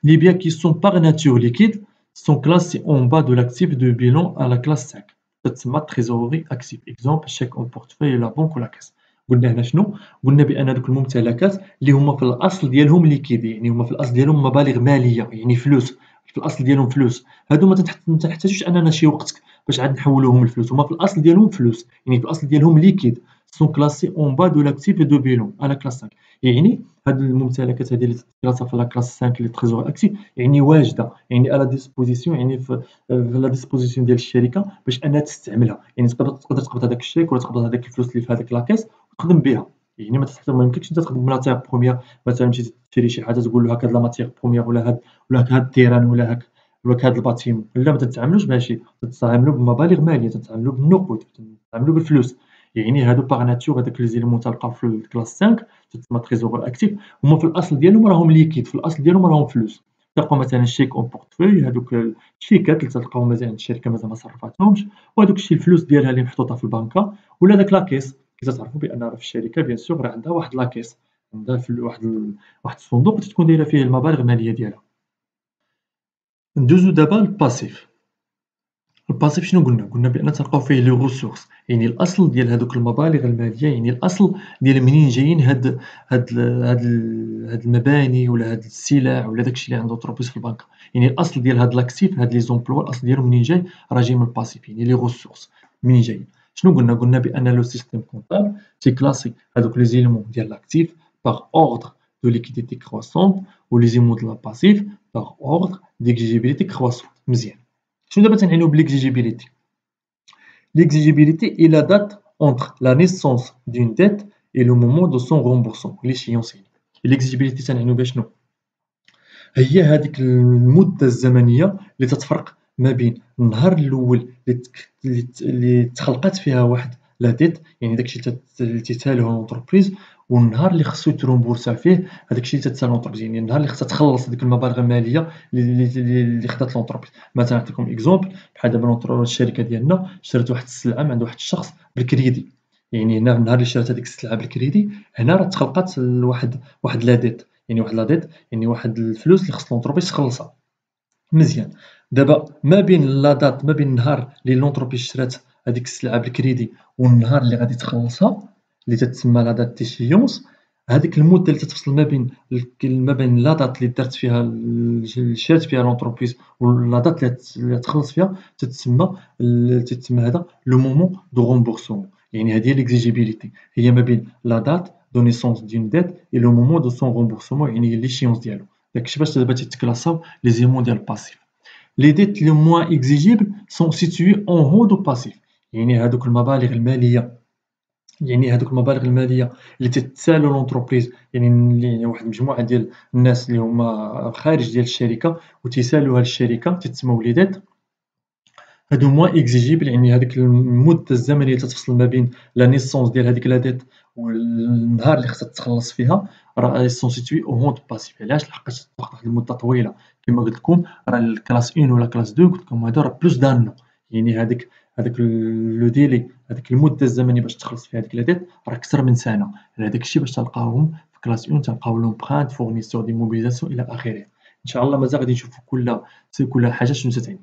Les biens qui sont par nature liquides sont classés en bas de l'actif de bilan à la classe 5. تسمى trésorerie active. Exemple, chèque en portefeuille, la banque ou la caisse. قلنا هنا شنو؟ قلنا بأن هادوك الممتلكات اللي هما في الأصل ديالهم ليكيد، يعني هما في الأصل ديالهم مبالغ مالية، يعني فلوس، في الأصل ديالهم فلوس، هادو ما تنحتاجوش أننا شي وقت باش عاد نحولوهم لفلوس، هما في الأصل ديالهم فلوس، يعني في الأصل ديالهم ليكيد، sont classés en bas de l'actif et de bilan à la classe 5. يعني هاد الممتلكات هادي اللي تتكلاسا في لا كلاس 5 اللي تريزور اكتيف يعني واجدة، يعني على ديسبوزيسيون، يعني في لا ديسبوزيسيون ديال الشركة باش أنها تستعملها، يعني تقدر تقبض هداك الشيك ولا تقبض هداك الفلوس اللي في هاديك لاكاس وتخدم بها، يعني ما يمكنكش أنت تخدم بماتيغ بروميير، مثلا مشيتي تشري شي حاجة تقول له هاك هاد لا ماتيغ بروميير ولا هاد التيران ولا هاد الباتيمون، لا ما تتعاملوش بهادشي، تتعاملوا بمبالغ مالية، تتعاملوا بالنقود، تتعاملوا بالفلوس، يعني هادو باغ ناتور هادوك لي زيليمون تلقاو في الكلاس 5 تسمى تريزور اكتيف، هما في الأصل ديالهم راهم ليكيد، في الأصل ديالهم راهم فلوس، تلقاو مثلا شيك اون بورتفوي، هادوك الشيكات اللي تلقاو مزيان الشركة مازال ما صرفاتهمش، وهادوك الشي الفلوس ديالها اللي محطوطة في البنكة، ولا داك لاكيس كي تعرفوا بأن راه في الشركة بيان سور راه عندها واحد لاكيس، عندها واحد الصندوق تكون دايرة فيه المبالغ المالية ديالها. ندوزو دابا للباسيف. الباسيف شنو قلنا؟ قلنا بأن تلقاو فيه لي غوسورس، يعني الأصل ديال هادوك المبالغ المالية، يعني الأصل ديال منين جايين هاد المباني ولا هاد السلع ولا داكشي اللي عند لونتربريز في البنكة، يعني الأصل ديال هاد لاكتيف هاد لي زومبلوا الأصل ديالهم منين جاي؟ راه جاي من الباسيف، يعني لي غوسورس منين جايين. شنو قلنا؟ قلنا بأن لو سيستيم كونطابل تيكلاسي هادوك لي زيليمون ديال لاكتيف باغ أوردر دو ليكيديتي كرواسونت و لي زيليمون دو لا باسيف باغ أوردر ديكزيجيبيليتي كرواسونت. مزيان. شنو دابا تنعنيو بليكزيجيبيليتي؟ L'exigibilité est la date entre la naissance d'une dette et le moment de son remboursement, l'échéancier. L'exigibilité تنعنيو بها شنو؟ هي هذيك المدة الزمنية اللي تتفرق ما بين النهار الأول اللي تخلقات فيها واحد لا ديت، يعني داكشي اللي تيساله لونتربريز، والنهار اللي خصو يترومبورسا فيه هذاك الشيء اللي تتسال لونتربريز، يعني النهار اللي خصها تخلص ديك المبالغ المالية اللي خدات لونتربريز. مثلا نعطيكم اكزومبل، بحال دابا الشركة ديالنا شرات واحد السلعة من عند واحد الشخص بالكريدي، يعني هنا النهار اللي شرات هذيك السلعة بالكريدي هنا راه تخلقات واحد لا ديت، يعني واحد لا ديت يعني واحد الفلوس اللي خص لونتربريز تخلصها. مزيان. دابا ما بين لا دات، ما بين النهار اللي لونتربريز شرات هذيك السلعة بالكريدي والنهار اللي غادي تخلصها اللي تتسمى لا دات ديشيونس، هذيك المدة اللي تتفصل ما بين لا دات اللي دارت فيها اللي شرات فيها لونتربريز ولا دات اللي تخلص فيها تتسمى هذا لو مومون دو رومبورسمون، يعني هذه هي ليكزيجيبيليتي، هي ما بين لا دات دو نيسونس دون ديت et le moment de son remboursement، يعني l'échéance ديالو. داكشي باش دابا تيتكلاساو لي زيمون ديال الباسيف. Les dettes les moins exigibles sont situées en haut du passif، يعني هادوك المبالغ المالية، يعني هادوك المبالغ المالية اللي تتسالو لونتربريز، يعني اللي واحد المجموعة ديال الناس اللي هما خارج ديال الشركة وتيسالوها للشركة تيتسموا لي ديت، هادو موان اكزيجيبل، يعني هاديك المدة الزمنية اللي تتفصل ما بين لا نيسونس ديال هاديك لا ديت والنهار اللي خصها تخلص فيها راه سون سيتوي او هون دو باسيف. علاش؟ لحقاش واحد المدة طويلة كما قلت لكم، راه الكلاس 1 ولا كلاس 2 قلت لكم هادو راه بلوس دان نو، يعني هذاك لو ديلي، هذيك المدة الزمنية باش تخلص فيها هاديك لا ديت راه أكثر من سنة، على داك الشيء باش تلقاوهم في كلاس 1 تلقاو لومبرانت فورنيسور ديموبيليزاسيون إلى آخره. إن شاء الله مازال غادي نشوفو كل حاجة شنو تتعني.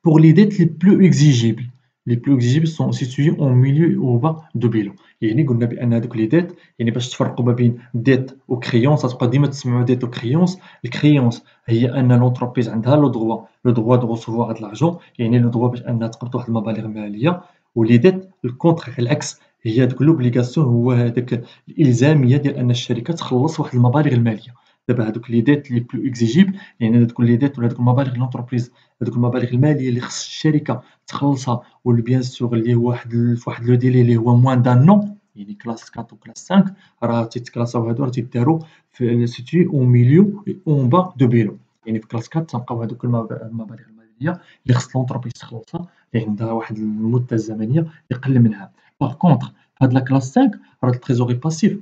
Pour les dettes les plus exigibles sont situées en milieu et au bas de bilan. يعني قلنا بأن هذوك لي ديت، يعني باش تفرقوا ما بين ديت و كريونس، غتبقى ديما تسمعوا ديت و كريونس. الكريونس هي أن لونتربريز عندها لو دغوا دو روسوفوار هاد لارجون، يعني لو دغوا باش أنها تقبض واحد المبالغ مالية، ولي ديت الكونتر العكس، هي هاديك لوبليغاسيون، هو هذاك الإلزامية ديال أن الشركة تخلص واحد المبالغ المالية. دابا هادوك لي ديت لي بلو اكزيجيبل، يعني هادوك لي ديت ولا هادوك المبالغ لونتربريز، هادوك المبالغ المالية اللي خص الشركة تخلصها و بيان سور اللي هو فواحد لو ديلي اللي هو موان دان نو، يعني كلاس 4 و كلاس 5 راه تيتكلاساو هادو، راه تيدارو في سيتوي او ميليو اون با دو بيلو. يعني في كلاس 4 تلقاو هادوك المبالغ المالية اللي خص لونتربريز تخلصها، اللي عندها واحد المدة الزمنية يقل منها. باغ كونطخ هاد لا كلاس 5 راه التريزوري باسيف،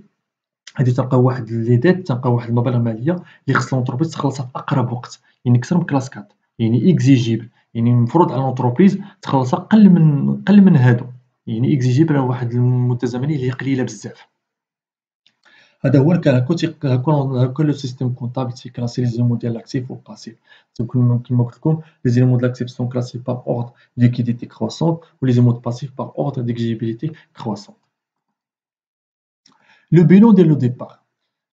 غادي تلقاو واحد لي ديت، تلقاو واحد المبالغ مالية اللي خص لونتربريز تخلصها في أقرب وقت، يعني أكثر من كلاس 4، يعني اكزيجيبل، يعني مفروض على لونتربريز تخلصها قل من هادو، يعني اكزيجيبل راه واحد المدة الزمنية اللي هي قليلة بزاف. هذا هو هاكا لو سيستيم كونطابل تيكلاسي لي زيليمون ديال لاكتيف و الباسيف. كيما قلت لكم لي زيليمون د لاكتيف سون كلاسي باغ اوردر ليكيديتي كروسونت و لي زيليمون د باسيف باغ اوردر ديكزيجيبيليتي كروسونت. Le bilan dès le départ.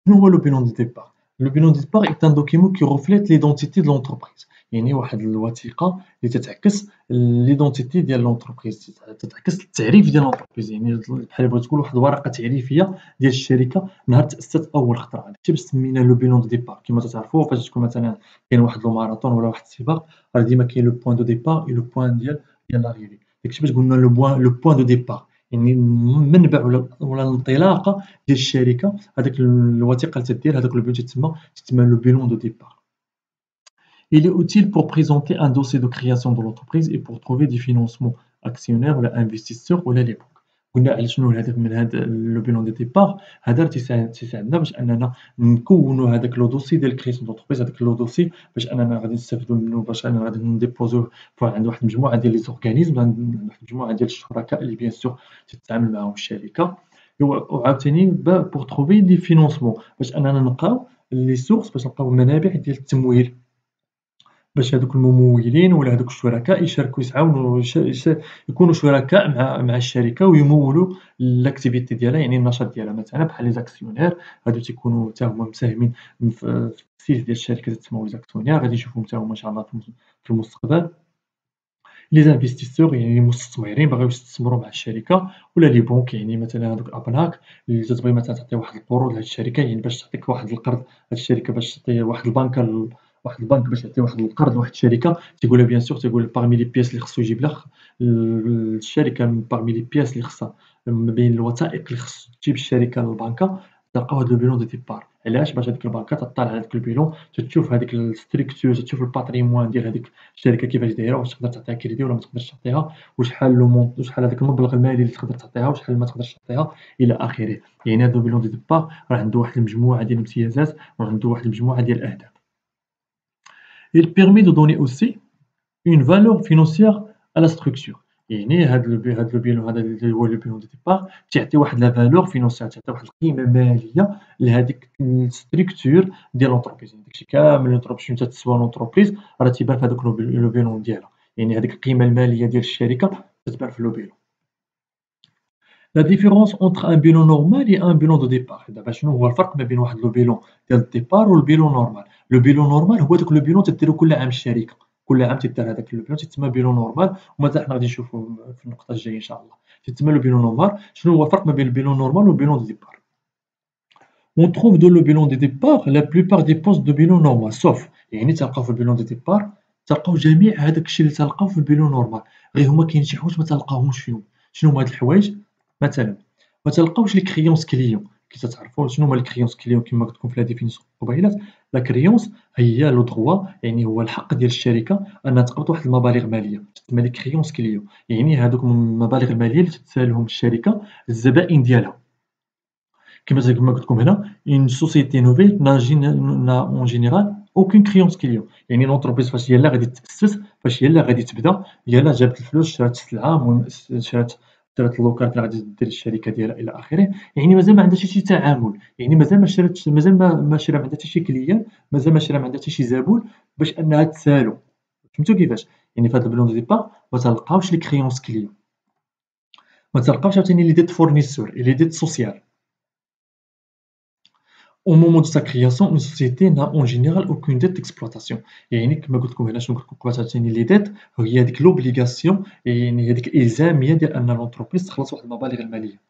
شنو هو لو بيلون دو ديبار؟ لو بيلون دو ديبار est un document qui reflète l'identité de l'entreprise. يعني واحد الوثيقة اللي تتعكس ليدونتيتي ديال لونتربريز، تتعكس التعريف ديال لونتربريز، يعني بحال بغيت تقول واحد الورقة تعريفية ديال الشركة نهار تأسست أول خطرة. داكشي باش سميناه لو بيلون دو ديبار. كيما تتعرفوا فاش تكون مثلا كاين واحد لو ماراطون ولا واحد السباق، راه ديما كاين لو بوان دو ديبار و لو بوان ديال لاريفي. داكشي باش قلنا لو بوان دو ديبار، يعني المنبع ولا الانطلاقة ديال الشركة. هذاك الوثيقة اللي تدير هذاك لو بيلون تيتسمى لو بيلون دو ديبار. Il est utile pour présenter un dossier de création de l'entreprise et pour trouver des financements actionnaires ولا investisseurs ولا les banques. قلنا على شنو الهدف من هذا لو بيلون دو ديبار؟ هذا تيساعدنا باش اننا نكونوا هذاك لو دوسي ديال كرياسيون دونتربريز. هذاك لو دوسي باش اننا غادي نستافدوا منه، باش اننا غادي نديبوزوه عند واحد المجموعه ديال لي زورغانيزم، عند واحد المجموعه ديال الشركاء اللي بيان سور تتعامل معاهم الشركه. وعاوتاني بور تروفي دي فينونسمون، باش اننا نلقاو لي سورس، باش نلقاو منابع ديال التمويل، باش هذوك الممولين ولا هذوك الشركاء يشاركوا يتعاونوا يكونوا شركاء مع الشركه ويمولوا لاكتيفيتي ديالها، يعني النشاط ديالها. مثلا بحال لي زاكسيونير هادو تيكونوا حتى هما مساهمين في التأسيس ديال الشركه، تسموا لي زاكسيونير. غادي نشوفهم حتى هما ان شاء الله في المستقبل. لي زانفيستيسور يعني المستثمرين بغاو يستثمروا مع الشركه، ولا لي بونك يعني مثلا هذوك الابناك اللي تتبغي مثلا تعطي واحد القروض لهاد الشركه، يعني باش تعطيك واحد القرض هاد الشركه، باش تعطي واحد البنكه واحد البنك باش يعطي واحد القرض لواحد الشركه. تيقول لها بيان سور، تيقول باغمي لي بياس اللي خصو يجيب لها الشركه، باغمي لي بياس اللي خصها ما بين الوثائق اللي خص تجيب الشركه للبنكه، تلقاو هاد لو بيلون دو ديبار. علاش؟ باش هذيك البنكه تطلع على هذاك البيلون، تشوف هذيك الستركتور، تشوف الباتريمون ديال هذيك الشركه كيفاش دايره، واش تقدر تعطيها كريدي ولا ما تقدرش تعطيها، وشحال لو مون، وشحال هذاك المبلغ المالي اللي تقدر تعطيها، وشحال ما تقدرش تعطيها الى اخره. يعني هذا بيلون دو ديبار راه عنده واحد المجموعه ديال الامتيازات وعنده واحد المجموعه ديال الاهداف. Il permet de donner aussi une valeur financière à la structure. يعني هاد لو بيلون هذا اللي هو لو بيلون دو ديبار تيعطي واحد لا فالور فينونسيير، تعطي واحد القيمه ماليه لهذيك الستركتور ديال لونتربريز. يعني داكشي كامل لونتربريز ملي تتسوى لونتربريز راه تيبان في هذاك لو بيلون ديالها، يعني هذيك القيمه الماليه ديال الشركه تتبان في لو بيلون. La différence entre un bilan normal et un bilan de départ. دابا شنو هو الفرق ما بين واحد لو بيلون ديال الديبار والبيلون نورمال؟ لو بيلون نورمال هو داك لو بيلون تديرو كل عام الشركه، كل عام تيدار هذاك لو بيلون تيتسمى بيلون نورمال، ومازال حنا غادي نشوفو في النقطه الجايه ان شاء الله. تيتسمى لو بيلون نورمال. شنو هو الفرق ما بين البيلون نورمال والبيلون دو ديبار؟ On trouve dans le bilan de départ la plupart des postes de bilan normal sauf، يعني تلقاو في البيلون دو ديبار تلقاو جميع هذاك الشيء اللي تلقاو في البيلون نورمال، غير هما كاين شي حوايج ما تلقاوهمش فيهم. شنو هما هاد الحوايج؟ مثلا ما تلقاوش لي كريونس كليون. كي تتعرفوا شنو هما لي كريونس كليون كما قلت لكم في لا ديفينيسيون قبيلات، لا كريونس هي لو دروا، يعني هو الحق ديال الشركه انها تقبض واحد المبالغ ماليه، تسمى لي كريونس كليون. يعني هذوك المبالغ الماليه اللي تتسالهم الشركه الزبائن ديالها. كما قلت لكم هنا une société nouvelle n'a en général aucune créance client. يعني لونتربريز فاش يلاه غادي تأسس، فاش يلاه غادي تبدا، يلاه جابت الفلوس، شرات السلعة، المهم شرات اللوكال اللي غادي دير الشركة ديالها إلى آخره، يعني مازال ما عندها حتى شي تعامل، يعني مازال ما شرات، مازال ما شرا، ما عندها حتى شي كليان، مازال ما شرا، ما عندها حتى شي زبون باش أنها تسالو. فهمتو كيفاش؟ يعني في هاد البلون دو ديبار ما تلقاوش لي كريونس كليون، ما تلقاوش عاوتاني لي ديت فورنيسور لي ديت سوسيال. Au moment de sa création, une société n'a en général aucune dette d'exploitation. يعني كما قلت لكم هنا، شنو قلت لكم قبل عاوتاني لي ديت هي هذيك لوبليغاسيون، يعني هذيك الالزاميه ديال ان لونتربريز تخلص واحد المبالغ الماليه،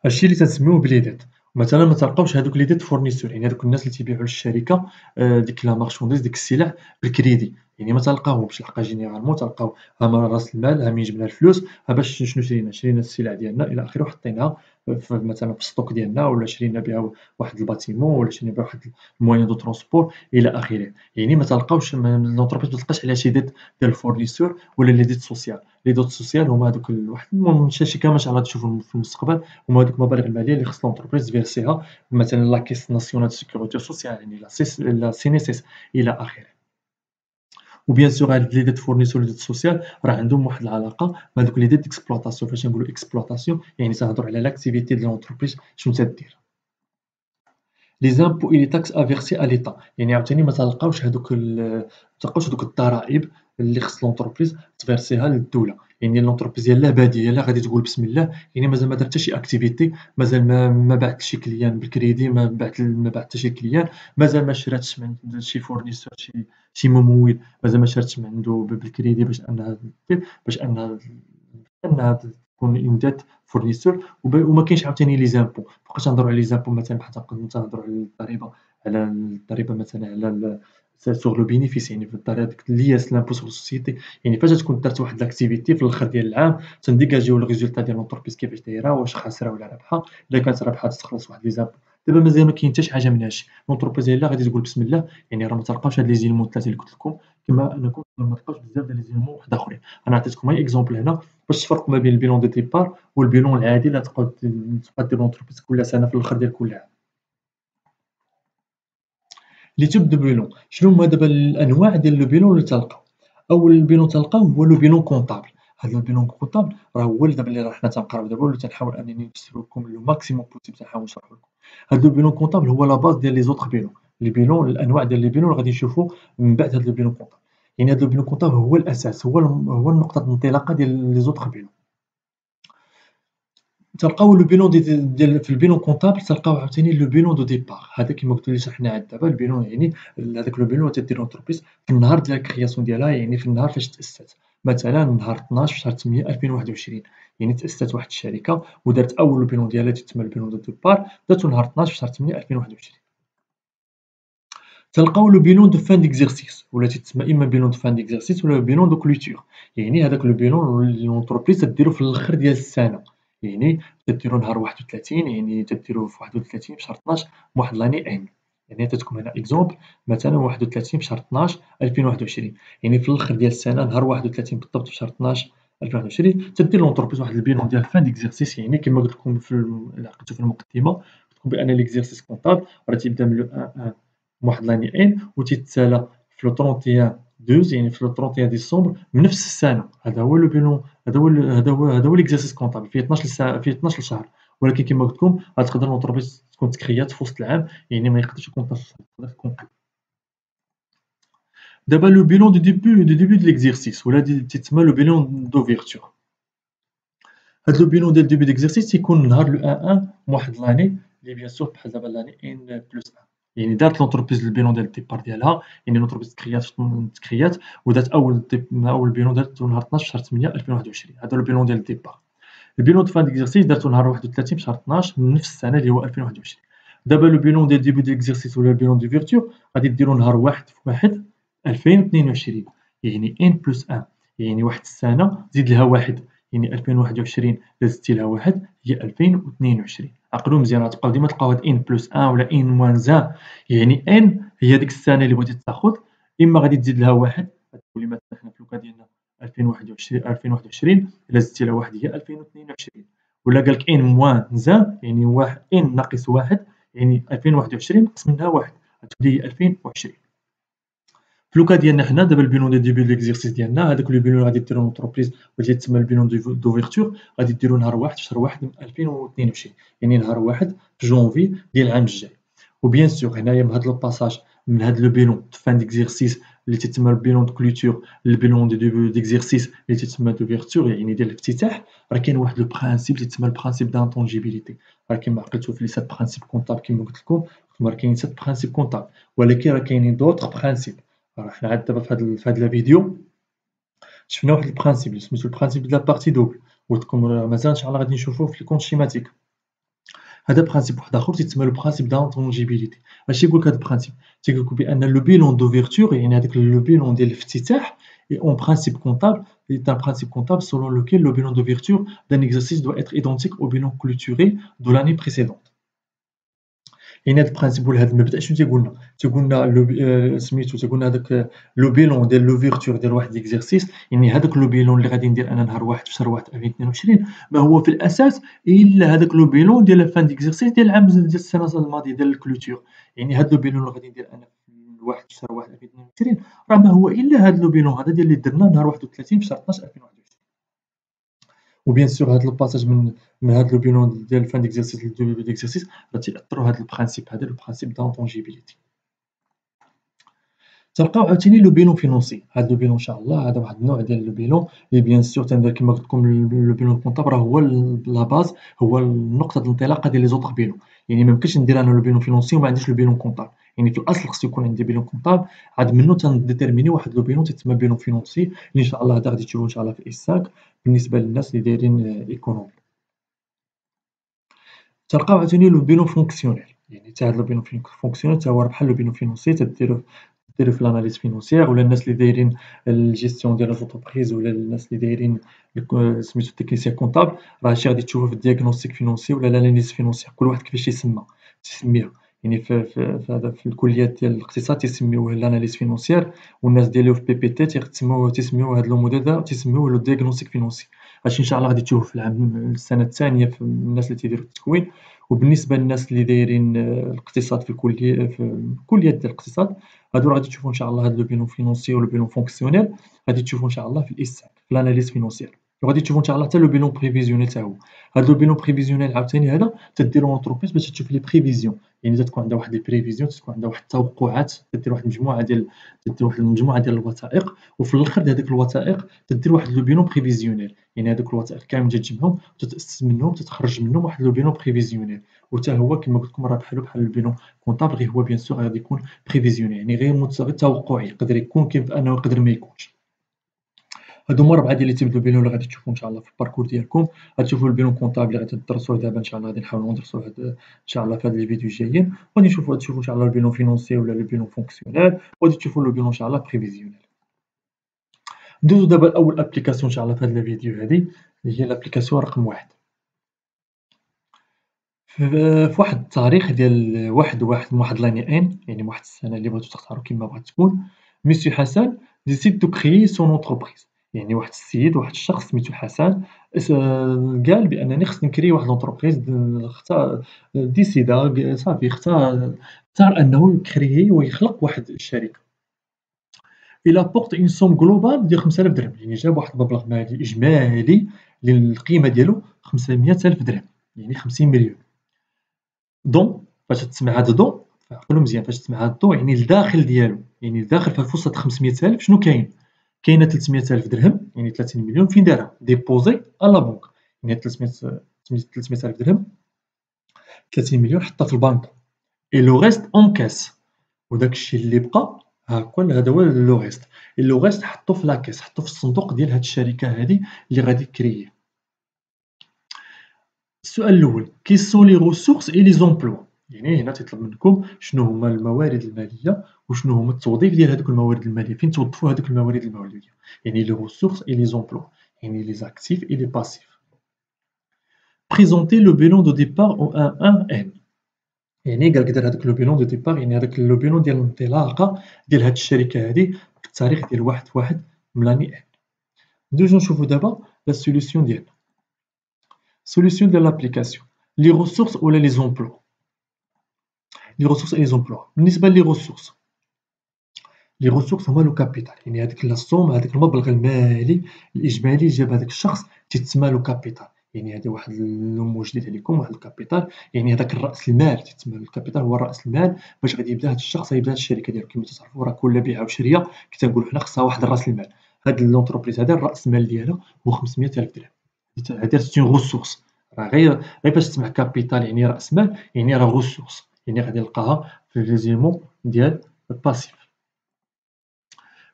هادشي اللي تنسميوه بلي ديت. مثلا ما تلقاوش هذوك لي ديت فورنيسور، يعني هذوك الناس اللي تيبيعوا للشركه ديك لا مارشونديز، ديك السلع بالكريدي، يعني ما تلقاوهمش. الحقيقه جينيرالمون تلقاو ها راس المال، ها منين جبنا الفلوس، ها باش شنو شرينا السلع ديالنا الى اخره، وحطيناها مثلا في الستوك ديالنا، ولا شرينا بها واحد الباتيمون، ولا شرينا بها واحد الموان دو ترونسبور الى اخره. يعني ما تلقاوش لونتربريز ما تلقاش عليها شي ديت ديال الفورنيسور ولا لي ديت سوسيال. لي ديت سوسيال هما هذوك واحد، المهم شي كامل ان شاء الله تشوفوا في المستقبل، هما هذوك المبالغ الماليه اللي خص لونتربريز تفيرسيها، مثلا لا كيس ناسيونال دو سيكوريتي سوسيال، يعني لا سي ان اس اس الى اخره. وبيان سور هاد لي ديت فورنيسور لي ديت سوسيال راه عندهم واحد العلاقه مع دوك لي ديت اكسبلوطاسيون. فاش نقولوا اكسبلوطاسيون يعني تنهضروا على لاكتيفيتي ديال لونتربريز شنو تدير. لي زامبو اي لي تاكس افيرسي ا ليتا، يعني عاوتاني ما تلقاوش هادوك الضرائب اللي خص لونتربريز تفيرسيها للدولة، يعني لونتربريز يلاه بادية يلاه غادي تقول بسم الله، يعني مازال ما دار حتى شي اكتيفيتي، مازال ما باعت لشي كليان بالكريدي، ما باعت حتى شي كليان، مازال ما شراتش من عند شي فورنيسور شي ممول، مازال ما شراتش من عندو بالكريدي باش انها تكون اون ديت فورنيسور، وما كاينش عاوتاني لي زامبو، مابقاش نهضروا على لي زامبو مثلا بحال تنهضروا على الضريبة، مثلا على سوغ لو بينيفيس، يعني في الضريبة ديك اللي هي لامبو سوغ سوسيتي، يعني فاش تكون درت واحد لاكتيفيتي في الاخر ديال العام تنديكاجيو الريزولتا ديال لونتربريز كيفاش دايره، واش خاسره ولا رابحه، الا كانت رابحه تخلص واحد لي زامبو. دابا مازال ما كاين حتى شي حاجه من هادشي، لونتربريز لا غادي تقول بسم الله، يعني راه ما تلقاوش هاد لي زيلمون الثلاثه اللي قلت لكم، كما انكم ما تلقاوش بزاف ديال لي زيلمون واحد اخرين. انا عطيتكم غير اكزومبل هنا باش تفرقوا ما بين البيلون دو ديبار والبيلون العادي اللي تبقى دير لونتربريز كل سنه في الاخر ديال كل عام. لي تيب دو بيلون، شنو هما دابا الانواع ديال لو بيلون اللي تلقاو؟ اول بيلون تلقاو هو لو بيلون كونطابل. هذا لو بيلون كونطابل راه هو اللي دابا اللي حنا تنقراو دابا، ولا تنحاول انني نفسر لكم لو ماكسيموم بوسيبل، تنحاول نشرح لكم. هذا لو بيلون كونطابل هو لا باز ديال لي زوطخ بيلون، لي بيلون الانواع ديال لي بيلون اللي غادي نشوفوا من بعد هذا لو بيلون كونطابل، يعني هذا لو بيلون كونطابل هو الاساس، هو النقطه الانطلاقه ديال لي زوطخ بيلون. تلقاو لو بيلون في البيلون كونطابل تلقاو عاوتاني لو بيلون دو ديبار، هذا كيما قلت اللي شرحنا عاد دابا. البيلون يعني هذاك لو بيلون تدير لونتربريز في النهار ديال الكرياسيون ديالها، يعني في النهار فاش تأسست، مثلا نهار 12 شهر 8 2021، يعني تأسست واحد الشركة ودارت أول بيلون ديالها تسمى البيلون دو ديبار، دارتو نهار 12 شهر 8 2021. تلقاو لو بيلون دو فان ديكزيرسيس، ولا تيتسمى إما بيلون دو فان ديكزيرسيس ولا بيلون دو كلوتور، يعني هذاك لو بيلون اللي لونتربريز تديرو في الآخر ديال السنة، يعني تديرو نهار 31، يعني تديروه في 31 في شهر 12 من واحد لاني ان، يعني عطيتكم هنا اكزومبل مثلا 31 في شهر 12 2021، يعني في الآخر ديال السنة نهار 31 بالضبط في شهر 12 2021 تدير لونتربريز واحد البيلون ديال فان ديكزيرسيس، يعني كما قلت لكم إلا عقلتو في المقدمة قلت لكم بأن ليكزيرسيس كونطابل راه تيبدا من لو 1 واحد لاني ان وتيتسالى في لو 31 12، يعني في لو 31 ديسمبر من نفس السنة. هذا هو لو بيلون، هذا هو ليكزارسيس كونطابل فيه 12 ساعة، فيه 12 شهر، ولكن كما قلت لكم غتقدر لونتربريز تكون تكريات في وسط العام، يعني ما يقدرش يكون 12 شهر، يقدر تكون قل. دابا لو بيلون دو ليكزيرسيس ولا تيتسمى لو بيلون دوفيرتور. هاد لو بيلون ديال دوبي ديكزارسيس تيكون نهار لو 1 من واحد لاني اللي بيان سور بحال دابا لاني ان بلس 1، يعني دارت لونتربريز البيلون ديال الديبار ديالها، يعني لونتربريز تكريات ودارت اول بيلون دارتو نهار 12 شهر 8 2021، هذا لو بيلون ديال الديبار. البيلون دو فان ديكزارسيس دارتو نهار 31 في شهر 12 من نفس السنه اللي هو 2021. دابا لو بيلون ديال ديبي ديكزارسيس ولا البيلون دو فيرتور غادي ديرو نهار 1 في 1 2022، يعني ان بلس 1، يعني واحد السنه زيد لها واحد، يعني 2021 زدتي لها واحد هي 2022. عقلوا مزيان غتبقاو ديما تلقاو هاد ان بلس 1 ولا ان موان 1، يعني ان هي ديك السنه اللي بغيتي تاخذ، اما غادي تزيد لها واحد غتولي مثلا حنا في لوكا ديالنا 2021 الا زدتي لها واحد هي 2022، ولا قال لك ان موان زان يعني واحد ان ناقص واحد يعني 2021 نقص منها واحد غتولي هي 2020. في لوكا ديالنا حنا دابا البيلون دو ديبي دو ليكزيرسيس ديالنا هذاك لو بيلون غادي ديرو لونتربريز واللي تسمى البيلون دوفيرتور غادي ديرو نهار 1 في شهر 1 2022، يعني نهار 1 في جونفي ديال العام الجاي. وبيان سور هنايا من هاد لو باساج من هاد لو بيلون دو فان ديكزيرسيس اللي تيتسمى البيلون دو كلوتور للبيلون دو ديبي ديكزيرسيس اللي تيتسمى دوفيرتور يعني ديال الافتتاح، راه كاين واحد لو برانسيپ اللي تسمى البرانسيپ دانطونجيبيليتي. راه كيما عقلتو في لي 7 برانسيپ كونطابل كيما قلت لكم راه كاينين 7 برانسيپ كونطابل، ولكن راه كاينين دوطخ برانسيپ. راه حنا عاد دابا في هاد لا فيديو شفنا واحد البرانسيپ اللي سميتو البرانسيپ دو لا بارتي دوبل، قلت لكم مازال ان شاء الله غادي نشوفوه في الكونت شيماتيك. هذا برانسيپ واحد اخر تيتسمى لو برانسيپ دانطونجيبيليتي. اش تيقول لك هذا البرانسيپ؟ تيقول لك بان لو بيلون دوفيرتور يعني هذاك لو بيلون ديال الافتتاح et en principe comptable est un principe comptable selon lequel le bilan d'ouverture d'un exercice doit être identique au bilan clôturé de l'année précédente. يعني هاد البرانسيپ ولا هاد المبدأ شنو تيقولنا؟ تيقولنا سميتو تيقولنا هذاك لو بيلون ديال لوفيرتور ديال واحد ليكزيرسيس، يعني هذاك لو بيلون اللي غادي ندير انا نهار 1 في شهر 1 2022 ما هو في الاساس الا هذاك لو بيلون ديال فان ديكزيرسيس ديال العام ديال السنه الماضيه ديال الكلوتور، يعني هاد لو بيلون اللي غادي ندير انا في 1 في شهر 1 2022 راه ما هو الا هاد لو بيلون هذا ديال اللي درنا نهار 31 في شهر 12 2021. وبيان سور هاد الباساج من هاد لو بيلون ديال الفان ديكزارسيس للدوبي ديكزارسيس راه تيأثروا هاد البرانسيپ هذا لو برانسيپ دانطونجيبيليتي. تلقاو عاوتاني لو بيلون فينونسي. هاد لو بيلون ان شاء الله هذا واحد النوع ديال لو بيلون اللي بيان سور تندير كيما قلت لكم لو بيلون كونطابل راه هو لا باز، هو نقطة الانطلاقة ديال لي زوطر بيلون. يعني ما يمكنش ندير انا لو بيلون فينونسي وما عنديش لو بيلون كونطابل، يعني في الاصل خصو يكون عندي بيلون كونطابل عاد منو تنديتيرميني واحد لو بيلون تيتسمى بيلون فينونسي اللي ان شاء الله هذا غادي تشوفوه ان شاء الله في اس5 بالنسبة للناس اللي دايرين ايكونومي. تلقاو عاوتاني لو بيلون فونكسيونيل، يعني حتى هاد لو بيلون فونكسيونيل حتى هو بحال لو بيلون فينونسي ديرو في لاناليز فينونسيير، ولا الناس اللي دايرين الجيستيون ديال لازونتربريز، ولا الناس اللي دايرين سميتو تكنيسيان كونطابل، راه هادشي غادي تشوفوه في الدياغنوستيك فينونسي ولا لاناليز فينونسيير، كل واحد كيفاش تيسميها. يعني في هذا في الكليات ديال الاقتصاد تيسميوه لاناليز فينونسيير، والناس ديالو في بي بي تي تيسميوه هاد لو موديل هذا تيسميوه لو دياغنوستيك فينونسي. هادشي ان شاء الله غادي تشوفوه في السنة الثانية في الناس اللي تيديروا التكوين. وبالنسبة للناس اللي دايرين الاقتصاد في الكليات ديال الاقتصاد، هادو راه غادي تشوفوا ان شاء الله هاد لو بيلون فينونسي ولو بيلون فونكسيونيل غادي تشوفوا ان شاء الله في الاس 5 في لاناليز فينونسيير، وغادي تشوفوا ان شاء الله حتى لو بيلون بريفيزيونيل حتى هو. هاد لو بيلون بريفيزيونيل عاوتاني هذا تديرو اونتربريز باش تشوف لي بريفيزيون، يعني تكون عندها واحد لي بريفيزيون، تكون عندها واحد التوقعات، تدير واحد المجموعه ديال الوثائق، وفي الاخر ديال هذيك الوثائق تدير واحد لو بيلون بريفيزيونيل، يعني هذوك الوثائق كامل تجمعهم وتتأسس منهم تتخرج منهم واحد لو بيلون بريفيزيونيل، وحتى هو كما قلت لكم راه بحال البيلون كونطابل، غير هو بيان سور غادي يكون بريفيزيونيل، يعني غير توقعي، يقدر يكون كيف انه يقدر ما يكونش. هادو هما 4 ديال لي تيب دو بيلون اللي غادي تشوفو ان شاء الله في الباركور ديالكم. غتشوفو البيلون كونطابل اللي غادي تدرسوه دابا ان شاء الله، غادي نحاولوا ندرسوه ان شاء الله في هاد لي فيديو الجايين، وغادي تشوفو ان شاء الله البيلون فينونسي ولا لو بيلون فونكسيونيل، وغادي تشوفو لو بيلون ان شاء الله بريفيزيونيل. ندوزو دابا لاول ابليكاسيون ان شاء الله في هاد الفيديو هادي، اللي هي لابليكاسيون رقم 1. في واحد التاريخ ديال واحد لاني ان، يعني واحد السنة اللي بغيتو تختارو كيما بغات تكون، مسيو حسن décide de créer son entreprise. يعني واحد السيد، واحد الشخص سميتو حسن قال بأنني خصني نكري واحد لونتربريز، اختار ديسيدا صافي اختار أنه يكريي ويخلق واحد الشركة. il apporte une somme globale ديال 5000 درهم، يعني جاب واحد المبلغ مالي إجمالي اللي القيمة ديالو 500,000 درهم، يعني 50 مليون. دون فاش تسمع هذا دون عقلوا مزيان، فاش تسمع هذا الدون يعني الداخل ديالو، يعني الداخل في وسط 500,000 شنو كاين؟ كاينه 300,000 درهم، يعني 30 مليون فين دارها ديبوزي الا بنك، يعني 300,000 درهم 30 مليون حطها في البنك، اي لو ريست اون كاس، وداك الشيء اللي بقى هاكا هذا هو لو ريست. لو ريست حطو في لاكاس، حطو في الصندوق ديال هاد الشركه هادي اللي غادي كريي. السؤال الأول كي سون لي ريسورس اي لي زومبلوا، يعني هنا تيطلب منكم شنو هما الموارد المالية وشنو هما التوظيف ديال هذوك الموارد المالية، فين توظفوا هذوك الموارد المالية، يعني لي ريسورس اي لي زومبلوا، يعني لي زاكتيف اي لي باسيف. بريزونتي لو بيلون دو ديبار او ان ان، يعني قال لك دار هذاك لو بيلون دو ديبار، يعني هذاك لو بيلون ديال الانطلاقة ديال هاد الشركة هادي في التاريخ ديال واحد من لاني ان. ندوزو نشوفو دابا لا سوليسيون ديالنا. سوليسيون ديال لابليكاسيون لي ريسورس ولا لي زومبلوا. لي ريسورس اي لي زومبلوا، بالنسبة لي ريسورس، لي ريسورس هما لو كابيتال، يعني هذيك الصوم، هذاك المبلغ المالي الإجمالي اللي جاب هذاك الشخص تيتسمى له كابيتال، يعني هذا واحد لو جديد عليكم، واحد الكابيتال، يعني هذاك الرأس المال تيتسمى الكابيتال، هو رأس المال باش غادي يبدا هذا الشخص يبدا الشركة ديالو. كما تعرفوا راه كل بيعة وشرية كي تنقولوا حنا خصها واحد راس المال، هاد لونتربريز هذا الرأس المال ديالها هو 500,000 درهم، هذا سي اون ريسورس. راه غير باش تسمع كابيتال يعني رأس مال، يعني راه ريسورس، يعني غادي نلقاها في الريزيمون ديال الباسيف.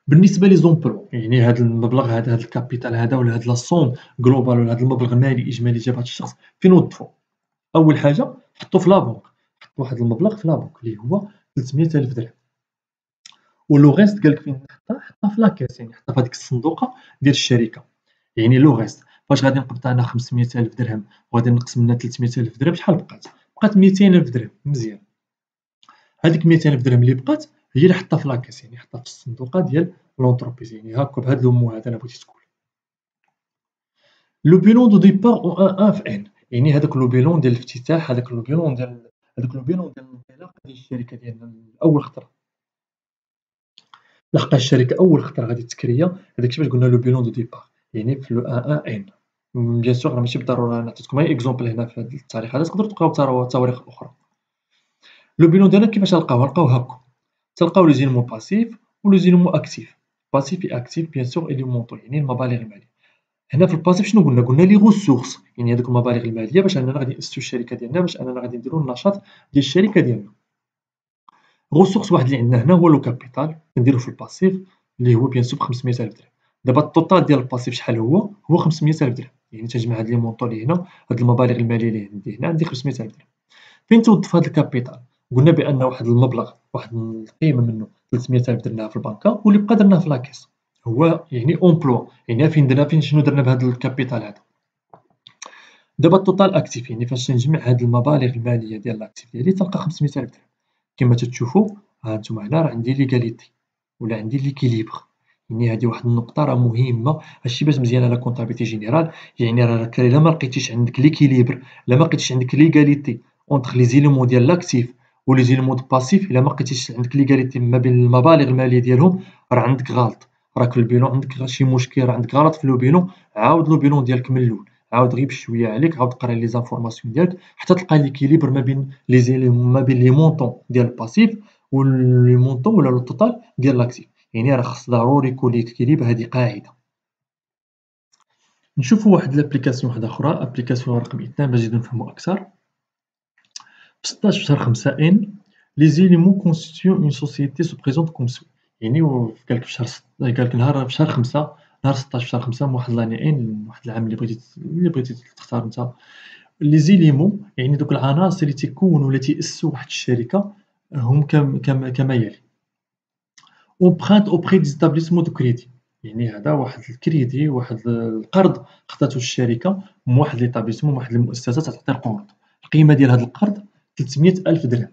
بالنسبة لي زومبلوا، يعني هذا المبلغ هذا الكابيتال هذا ولا هاد لاصوم جلوبال ولا هذا المبلغ المالي الإجمالي جاب هذا الشخص فين وظفو؟ أول حاجة حطو في لابنك، حط واحد المبلغ في لابنك اللي هو 300,000 درهم، ولو غيست قالك فين حطها في لاكاس، يعني حطها في هذيك الصندوقة ديال الشركة، يعني لو غيست فاش غادي نقبض أنا 500,000 درهم وغادي نقص منها 300,000 درهم شحال بقات؟ بقات 200,000 درهم. مزيان، هذيك 200,000 درهم اللي بقات هي اللي حطها في لاكاس، يعني حطها في الصندوقة ديال لونتربريز، يعني هاكا بهاد لو مو هذا أنا بغيتي تقول. لو بيلون دو ديبار او ان ان في ان، يعني هذاك لو بيلون ديال الافتتاح، هذاك لو بيلون ديال الانطلاق ديال الشركة ديالنا أول خطرة، لحقاش الشركة أول خطرة غادي تكريا، هذاك الشيء باش قلنا لو بيلون دو ديبار، يعني في لو ان ان ان. بيان سور راه ماشي بالضرورة أنا عطيتكم غير إكزومبل هنا في هاد التاريخ هذا، تقدروا تلقاو تواريخ أخرى. لو بيلون ديالنا كيفاش غنلقاوه؟ غنلقاوه هاكا، تلقاو لي زيليمون باسيف و لي زيليمون أكتيف. باسيف et actif بيان سور إليمونطو يعني المبالغ المالية. هنا في الباسيف شنو قلنا؟ قلنا لي غوسورس يعني هادوك المبالغ المالية باش أننا غادي نأسسو الشركة ديالنا، باش أننا غادي نديرو النشاط ديال الشركة ديالنا. غوسورس واحد اللي عندنا هنا هو لو كابيتال كنديروه في الباسيف اللي هو بيان سور 500,000 درهم. دابا التوتال ديال الباسيف شحال هو؟ هو 500,000 درهم، يعني تنجمع هاد لي مونطو اللي هنا، هاد المبالغ المالية اللي عندي هنا، عندي 500,000 درهم. فين توظف هاد الكابيتال؟ قلنا بأن واحد المبلغ، واحد القيمة منه 300,000 درناها في البنكة واللي بقى درناه في لاكيس، هو يعني أومبلوا، يعني فين درنا، فين شنو درنا بهاد الكابيتال هذا. دابا التوتال أكتيف يعني فاش تنجمع هاد المبالغ المالية ديال لاكتيف ديالي تلقى 500,000 درهم. كما تتشوفوا ها نتوما هنا راه عندي ليغاليتي ولا عندي ليكيليبر، يعني هادي واحد النقطة راه مهمة، هادشي باش مزيانة لا كونطابيلتي جينيرال، يعني راك إلا ما لقيتيش عندك ليكيليبر، إلا ما لقيتيش عندك ليغاليتي أونتر لي زيليمون ديال لاكتيف و لي زيليمون دو باسيف، إلا ما لقيتيش عندك ليغاليتي ما بين المبالغ المالية ديالهم، راه عندك غلط، راك في البيلون عندك شي مشكل، راه عندك غلط في لو بيلون. عاود لو بيلون ديالك من الأول، عاود غير بشوية عليك، عاود قرا لي زانفورماسيون ديالك حتى تلقى ليكيليبر ما بين لي زيليمون، ما بين لي مونطون ديال الباسيف و لي مونطون ولا لو توتال ديال لاكتيف، يعني راه خص ضروري يكون ليكيليبر، هادي قاعدة. نشوفوا واحد لابليكاسيون واحدة أخرى، أبليكاسيون رقم 2 باش نزيدو نفهمو أكثر. في 16 شهر 5 إن لي زيليمون كونستيتيون أون سوسيتي سو بريزونت كوم سوي، يعني قالك في شهر قالك نهار في شهر 5 نهار 16 في شهر 5 من واحد لاني إن، واحد العام اللي بغيتي تختار نتا. لي زيليمون يعني دوك العناصر اللي تيكونوا ولا تيأسسوا واحد الشركة هم كما يلي: emprunte auprès des établissements de crédit، يعني هذا واحد الكريدي، واحد القرض خداتو الشركة من واحد ليطابليسمون، من واحد المؤسسة تعطي القروض. القيمة ديال هذا القرض 300,000 درهم.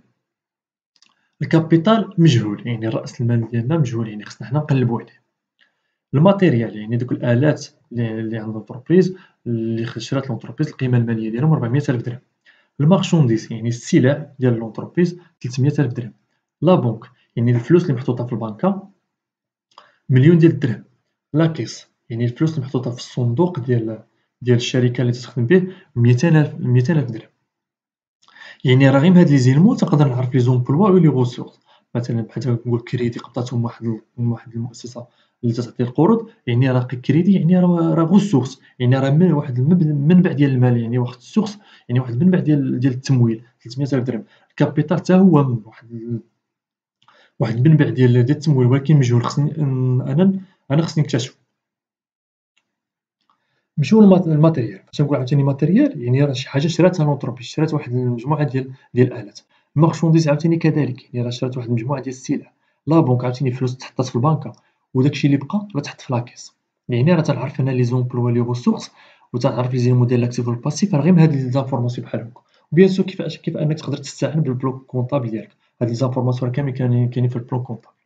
الكابيتال مجهول، يعني رأس المال ديالنا مجهول، يعني خصنا حنا نقلبو عليه. الماتيريال يعني دوك الآلات اللي عند لونتربريز اللي شرات لونتربريز القيمة المالية ديالهم 400,000 درهم. المارشونديز يعني السلع ديال لونتربريز 300,000 درهم. لا بونك يعني الفلوس اللي محطوطة في البنكة 1,000,000 ديال الدرهم. لاكيس يعني الفلوس اللي محطوطة في الصندوق ديال الشركة اللي تخدم به 200,000 درهم. يعني راه غير من هاد لي زيلمون تنقدر نعرف لي زومبلوا و لي غوسورس. مثلا بحال نقول كريدي قبضاتهم من واحد المؤسسة اللي تتعطي القروض، يعني راه كريدي يعني راه غوسورس، يعني راه من واحد المنبع ديال المال، يعني واحد السورس، يعني واحد المنبع ديال التمويل 300,000 درهم. الكابيتال حتى هو من واحد المنبع ديال التمويل ولكن مجهول، خصني أنا خصني نكتشفو. نمشيو للماتيريال. فاش نقول عاوتاني ماتيريال يعني راه شي حاجة شراتها لونتربريز، شرات واحد المجموعة ديال الآلات. المارشونديز عاوتاني كذلك، يعني راه شرات واحد المجموعة ديال السلع. لا بونك عاوتاني فلوس تحطات في البنكة وداكشي اللي بقى راه تحط في لاكيس، يعني راه تنعرف أنا لي زومبلوا لي غوسورس وتنعرف لي زيلمون ديال لاكتيف والباسيف راه غير من هاد لي زانفورماسيون بحال هاكا. وبيان سور كيف أنك تقدر تستعن بالبلوك كونطابل ديالك، هاد لي زانفورماسيون راه كاينين في البلوك كونطابل.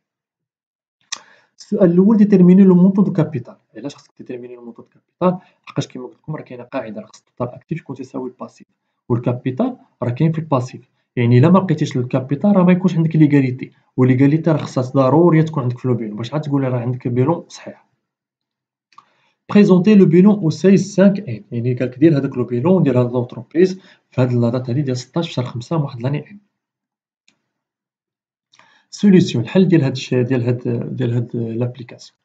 السؤال الأول ديتيرميني لو مونطون دو كابيتال. علاش خصك ديتيرميني لو مونطون دو كابيتال؟ لحقاش كيما قلت لكم راه كاينة قاعدة، راه خص التوتال أكتيف يكون تيساوي الباسيف، والكابيتال راه كاين في الباسيف، يعني إلا ما لقيتيش الكابيتال راه ما يكونش عندك ليغاليتي، وليغاليتي راه خصها ضرورية تكون عندك في لو بيلون باش عاد تقولي راه عندك بيلون صحيح. بريزونتي لو بيلون أو سايز 5 إن، يعني قالك دير هذاك لو بيلون ديال هاد لونتربريز في هاد لا هادي ديال 16 في شهر 5 من واحد لاني إن. سوليسيون الحل ديال هاد لابليكاسيون.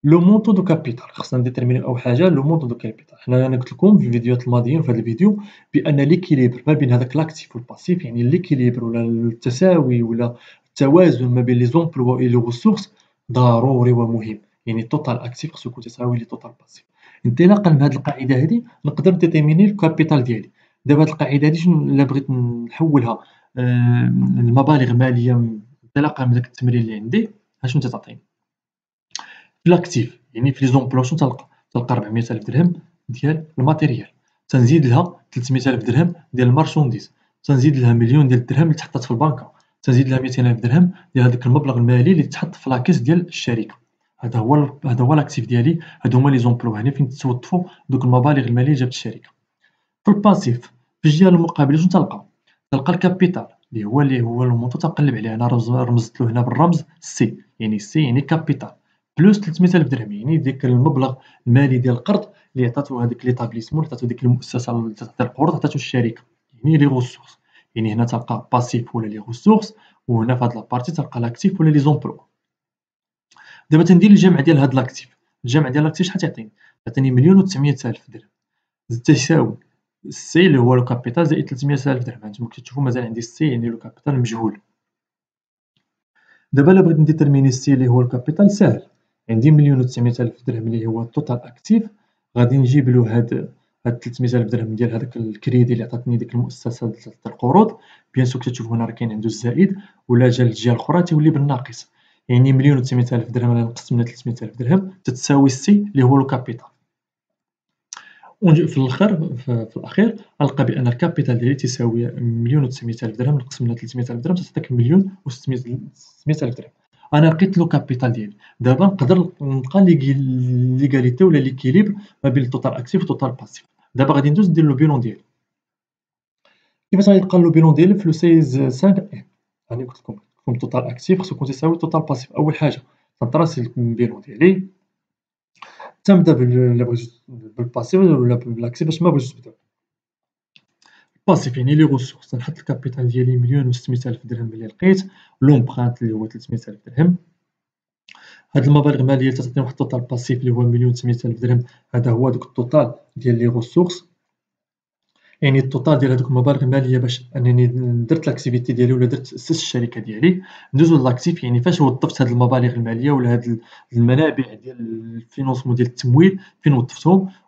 لو مونطو دو كابيتال خصنا نديتيرمينيو أول حاجة لو مونطو دو كابيتال. حنا أنا قلت لكم في الفيديوهات الماضيين وفي هذا الفيديو بأن ليكيليبر ما بين هذاك لاكتيف والباسيف، يعني ليكيليبر ولا التساوي ولا التوازن ما بين لي زومبلوا و لي غوسورس ضروري ومهم، يعني التوتال أكتيف خصو يكون تساوي لي توتال باسيف. انطلاقا من هذه القاعدة هذه نقدر نديتيرميني الكابيتال ديالي. دابا هذه القاعدة هذه شنو إلا بغيت نحولها لمبالغ مالية انطلاقا من داك التمرين اللي عندي، اشنو تعطيني؟ في لاكتيف يعني في لي زومبلوا شنو تلقى 400,000 درهم ديال الماتيريال، تنزيد لها 300,000 درهم ديال المارشونديز، تنزيد لها 1,000,000 ديال الدرهم اللي تحطات في البنكة، تنزيد لها 200,000 درهم ديال هذاك المبلغ المالي اللي تحط في لاكيس ديال الشركة. هذا هو لاكتيف ديالي، هادو هما لي زومبلوا هنا فين توظفوا دوك المبالغ المالية اللي جابت الشركة. في الباسيف في الجهة المقابلة شنو تلقى الكابيتال اللي هو المونطو تنقلب عليه. أنا رمزت له هنا بالرمز سي، يعني سي يعني كابيتال بلوس 300,000 درهم، يعني ديك المبلغ المالي ديال القرض اللي عطاتو هاديك ليطابليسمون، اللي عطاتو ديك المؤسسة اللي تعطي القروض، عطاتو الشركة، يعني لي غوسورس. يعني هنا تلقى باسيف ولا لي غوسورس، وهنا في هاد لابارتي تلقى لاكتيف ولا لي زومبلوا. دابا تندير الجمع ديال هاد لاكتيف، الجمع ديال لاكتيف شحال تعطيني؟ تعطيني 1,900,000 درهم تساوي السي اللي هو لو كابيتال زائد 300,000 درهم. هانتوما كتشوفوا مازال عندي السي يعني لو كابيتال مجهول. دابا إلا بغيت نديتيرميني السي اللي هو الكابيتال ساهل، عندي 1,900,000 درهم اللي هو التوتال أكتيف، غادي نجيب له هاد 300,000 درهم ديال هذاك الكريدي اللي عطاتني ديك المؤسسة ديال القروض. بيان سور كتشوفوا هنا راه كاين عنده الزائد، ولا جا للجهة الأخرى تيولي بالناقص. يعني 1,900,000 درهم أنا نقسم على 300,000 درهم تتساوي السي اللي هو لو كابيتال. ونجي في الآخر في الأخير غنلقى بأن الكابيتال ديالي تيساوي 1,900,000 درهم نقسم على 300,000 درهم تعطيك 1,600,000 درهم. أنا لقيت لو كابيتال ديالي. دابا نقدر نلقى ليغاليتي ولا ليكيليبر ما بين التوتال أكتيف والتوتال باسيف. دابا غادي ندوز ندير لو بيلون ديالي. كيفاش غيلقى لو بيلون ديالي في لو سيز 5 إيه؟ راني قلت لكم التوتال أكتيف خصو يكون تيساوي التوتال باسيف. أول حاجة تنطراسي البيلون ديالي، تنبدا إلا بغيتو بالباسيف ولا بالاكتيف باش ما بغيتوش تبداو. باسيف يعني لي غوسورس، تنحط الكابيتال ديالي 1,600,000 درهم اللي لقيت، لومبرانت اللي هو 300,000 درهم. هاد المبالغ المالية تعطيني واحد التوتال باسيف اللي هو 1,900,000 درهم، هذا هو دوك التوتال ديال لي غوسورس. يعني التوتال ديال هادوك المبالغ المالية باش أنني درت لاكتيفيتي ديالي ولا درت أسست الشركة ديالي. ندوزو للاكتيف، يعني فاش وظفت هاد المبالغ المالية ولا هاد المنابع ديال الفينونسمون ديال التمويل، فين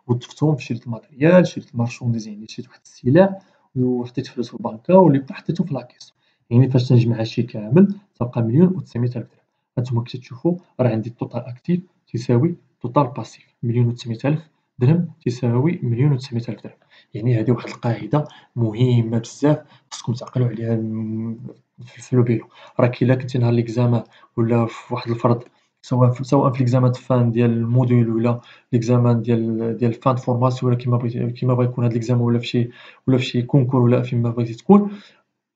وظفتهم شريت الماتريال، شريت المارشونديز، يعني شريت واحد السلع وحطيت فلوس في البنكة واللي بقى حطيتو في لاكيس. يعني فاش تنجمع هادشي كامل تلقى 1,900,000 درهم. هانتوما كتشوفوا راه عندي التوتال أكتيف تيساوي التوتال باسيف، 1,900,000 درهم تيساوي 1,900,000 درهم. يعني هذه واحد القاعدة مهمة بزاف خصكم تعقلوا عليها في لو بيلون. راك إلا كنتي نهار ليكزامان ولا في واحد الفرض، سواء في ليكزامان فان ديال الموديل ولا ليكزامان ديال فان دو فورماسيون، ولا كيما بغا يكون هاد ليكزامان ولا في شي كونكور ولا فين ما بغيتي تكون،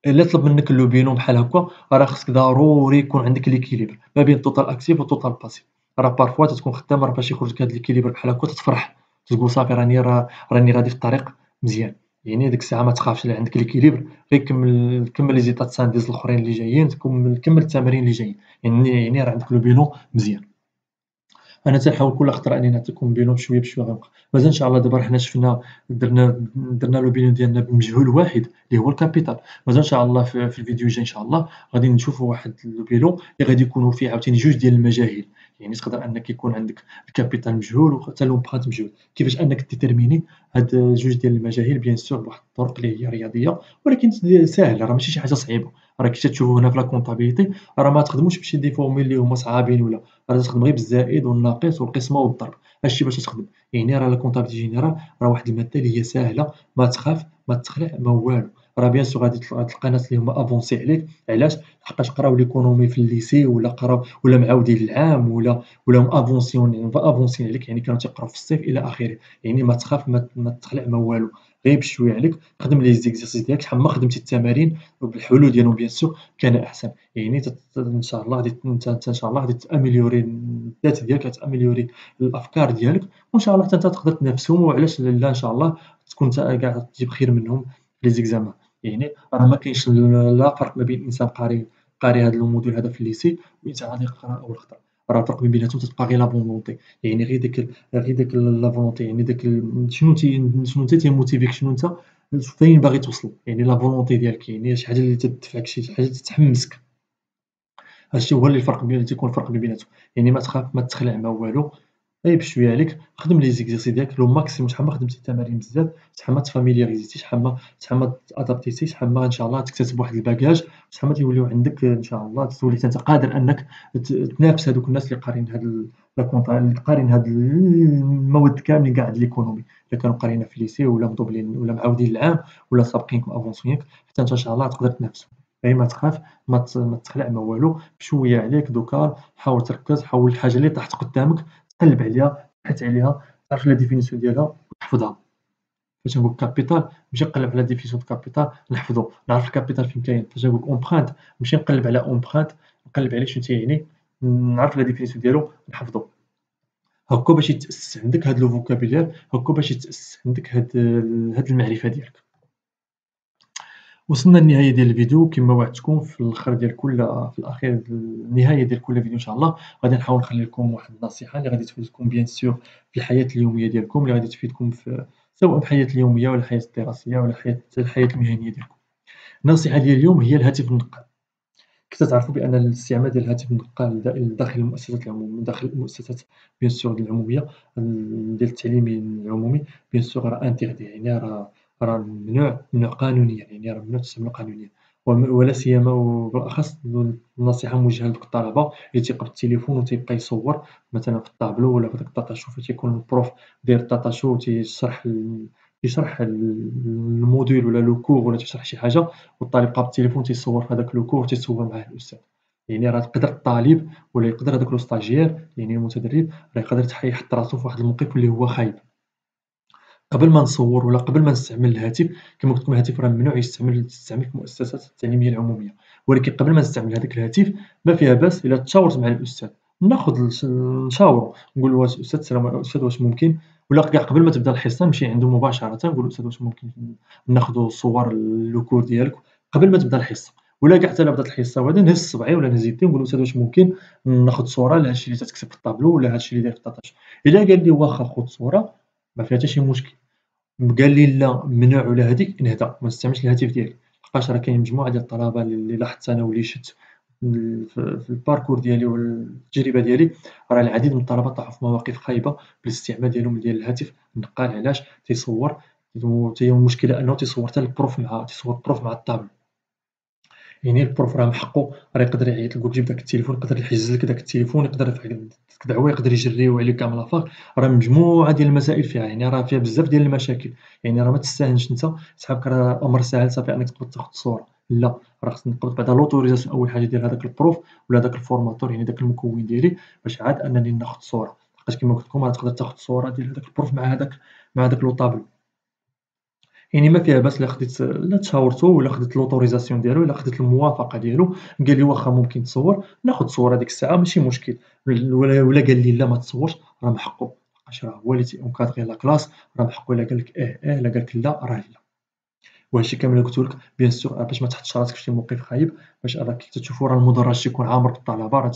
إلا طلب منك لو بيلون بحال هكا راه خصك ضروري يكون عندك ليكيليبر ما بين التوتال أكتيف والتوتال باسيف. راه بارفوا تتكون خدام راه باش يخرج لك هاد ليكيليبر بحال هكا تتفرح، تقول صافي راني غادي في الطريق مزيان. يعني ديك الساعة ما تخافش، إلا عندك ليكيليبر غير كمل لي زيطات سانديز الآخرين اللي جايين، كمل التمارين اللي جايين، يعني راه عندك لو بيلون مزيان. أنا تنحاول كل خطرة أنني نعطيكم بيلون بشوية بشوية غنبقى. مازال إن شاء الله دابا حنا شفنا درنا لو بيلون ديالنا بمجهول واحد اللي هو الكابيتال. مازال إن شاء الله في الفيديو الجاي إن شاء الله غادي نشوفوا واحد لو بيلون اللي غادي يكونوا فيه عاوتاني جوج ديال المجاهيل. يعني تقدر أنك يكون عندك الكابيتال مجهول وحتى لومبرانت مجهول. كيفاش أنك ديتيرميني هاد جوج ديال المجاهيل؟ بيان سور بواحد الطرق اللي هي رياضية، ولكن ساهلة، راه ماشي شي حاجة صعيبة. راه كي تشوفوا هنا في لا كونطابيليتي راه ما تخدموش بشي دي فورميل اللي هما صعابين، ولا راه تخدم غير بالزائد والناقص والقسمة والضرب. هادشي باش تخدم. يعني راه لا كونطابيليتي جينيرال راه واحد المادة اللي هي ساهلة، ما تخاف ما تقلق ما والو. راه بيان سور غادي تلقى ناس اللي هما افونسي عليك، علاش؟ لحقاش قراو ليكونومي في الليسي ولا قراو ولا معاودين العام ولا افونسيين عليك، يعني كانوا تيقراو في الصيف الى اخره. يعني ما تخاف ما تقلق ما والو، غير بشويه عليك خدم لي زيكزارسيس ديالك شحال ما خدمتي التمارين وبالحلول ديالهم بيان سور كان احسن. يعني ان شاء الله غادي انت ان شاء الله غادي تاميليوري الذات ديالك، غتاميليوري الافكار ديالك، وان شاء الله حتى انت تقدر تنافسهم، وعلاش لا ان شاء الله تكون انت كاع تجيب خير منهم في لي زيكزامان. يعني راه ما كاينش لا فرق ما بين انسان قاري هذا الموديل هذا في الليسي وانسان غادي يقرا اول خطره. راه الفرق ما بيناتهم تتبقى غير لا فولونتي، يعني غير داك لا فولونتي، يعني شنو انت تيموتيفيك، شنو انت فين باغي توصل، يعني لا فولونتي ديالك، يعني شي حاجه اللي تدفعك، شي حاجه تتحمسك. هادشي هو اللي الفرق بين تيكون الفرق ما بيناتهم. يعني ما تخاف ما تخلع ما والو، غير بشويه عليك خدم لي زيكزارسيس ديالك لو ماكسيموم. شحال ما خدمتي التمارين بزاف، شحال ما تفاميلياريزيتي، شحال ما تادابتيتي، شحال ما ان شاء الله تكتسب واحد الباكاج، شحال ما تيوليو عندك ان شاء الله تولي انت قادر انك تنافس هذوك الناس اللي قارين هاد لا كونطا، اللي قارين هاد المواد كاملين كاع هاد ليكونومي، اللي كانوا قاريينها في الليسي ولا مدوبلين ولا معاودين العام ولا سابقينك وافونسينك، حتى انت ان شاء الله تقدر تنافسهم. غير ما تخاف ما تخلع ما والو، بشويه عليك دوكا حاول تركز، حاول الحاجه اللي طاحت قدامك تقلب عليها، تبحث عليها، تعرف لا ديفينيسيون ديالها وتحفظها. فاش نقول كابيتال نمشي نقلب على ديفينيسيون دو كابيتال نحفظو، نعرف الكابيتال فين كاين. فاش نقول امبرانت نمشي نقلب على امبرانت، نقلب عليه شنو تيعني، نعرف لا ديفينيسيون ديالو نحفظو، هاكا باش يتأسس عندك هاد لو فوكابولير، هاكا باش يتأسس عندك هاد المعرفة ديالك. وصلنا للنهاية ديال الفيديو، كما وعدتكم في الآخر ديال كل في الأخير النهاية ديال كل فيديو إن شاء الله غادي نحاول نخلي لكم واحد النصيحة اللي غادي تفيدكم بيان سور في الحياة اليومية ديالكم، اللي غادي تفيدكم في سواء الحياة اليومية ولا الحياة الدراسية ولا الحياة المهنية ديالكم. النصيحة ديال اليوم هي الهاتف النقال. كتعرفوا بأن الاستعمال ديال الهاتف النقال داخل المؤسسات العمومية، داخل المؤسسات بيان سور العمومية ديال التعليم العمومي بيان سور راه انتردي، يعني راه ممنوع قانونيا، يعني راه ممنوع تستعملو قانونيا، ولا سيما وبالأخص النصيحة موجهة لدوك الطلبة اللي تيقرا التليفون وتيبقى يصور مثلا في الطابلو ولا في داك الطاطاشو فين تيكون البروف داير الطاطاشو تيشرح الموديل ولا لو كور ولا تيشرح شي حاجة والطالب بقى بالتليفون تيصور في هذاك لو كور وتيصور معاه الأستاذ، يعني راه يقدر الطالب ولا يقدر هذاك لو ستاجير يعني المتدرب راه يقدر يحط راسو في واحد الموقف اللي هو خايب. قبل ما نصور ولا قبل ما نستعمل الهاتف كما قلت لكم الهاتف راه ممنوع تستعمل في المؤسسات التعليمية العمومية، ولكن قبل ما نستعمل هذاك الهاتف ما فيها بأس إلا تشاورت مع الأستاذ، نشاورو نقولو واش أستاذ أستاذ واش ممكن ولا كاع قبل ما تبدا الحصة نمشي عندو مباشرة نقولو أستاذ واش ممكن ناخدو صور لو كور ديالك قبل ما تبدا الحصة، ولا كاع حتى إلا بدات الحصة وهذا نهز صبعي ولا نهز يدي ونقول أستاذ واش ممكن ناخد صورة لهادشي اللي تتكتب في الطابلو ولا هادشي اللي داير في الطاطاش، إلا قال لي واخا خد صورة ما فيها حتى شي مشكل. قال لي لا ممنوع ولا هذيك نهدى ما نستعملش الهاتف ديالي، لحقاش راه كاين مجموعة ديال الطلبة اللي لاحظت أنا واللي شفت في الباركور ديالي والتجربة ديالي راه العديد من الطلبة طاحوا في مواقف خايبة بالاستعمال ديالهم ديال الهاتف النقال. علاش؟ تيصور وحتى هي المشكلة أنه تيصور حتى البروف مع الطابلو، يعني البروف راه من حقو راه يقدر يعيط لك ويجيب داك التليفون يقدر يحجز لك داك التليفون يقدر يرفع لك دعوة يقدر يجريو عليك كاع من لافاك، راه مجموعة ديال المسائل فيها يعني راه فيها بزاف ديال المشاكل، يعني راه ما تستاهلش انت تحسبك راه أمر ساهل صافي أنك تقدر تاخد صورة، لا راه خصك نقبض بعدا لوتوريزاسيون أول حاجة ديال هذاك البروف ولا داك الفورماتور يعني داك المكون ديالي باش عاد أنني ناخد صورة، لحقاش كيما قلت لكم راه تقدر تاخد صورة ديال هذاك البروف مع هذاك لو طابلو. يعني ما فيها باس إلا خديت إلا تشاورتو ولا خديت لوطوريزاسيون ديالو ولا خديت الموافقة ديالو، قال لي واخا ممكن تصور ناخد صورة ديك الساعة ماشي مشكل، ولا قال لي لا ما تصورش راه من حقو، لحقاش راه هو اللي تيأونكادغي لا كلاس، راه من حقو إلا قال لك إلا قال لك لا راه لا. وهادشي كامل اللي قلتو لك بيان سور باش ما تحطش راسك في شي موقف خايب، باش راه كي تشوفوا راه المدرج تيكون عامر بالطلبة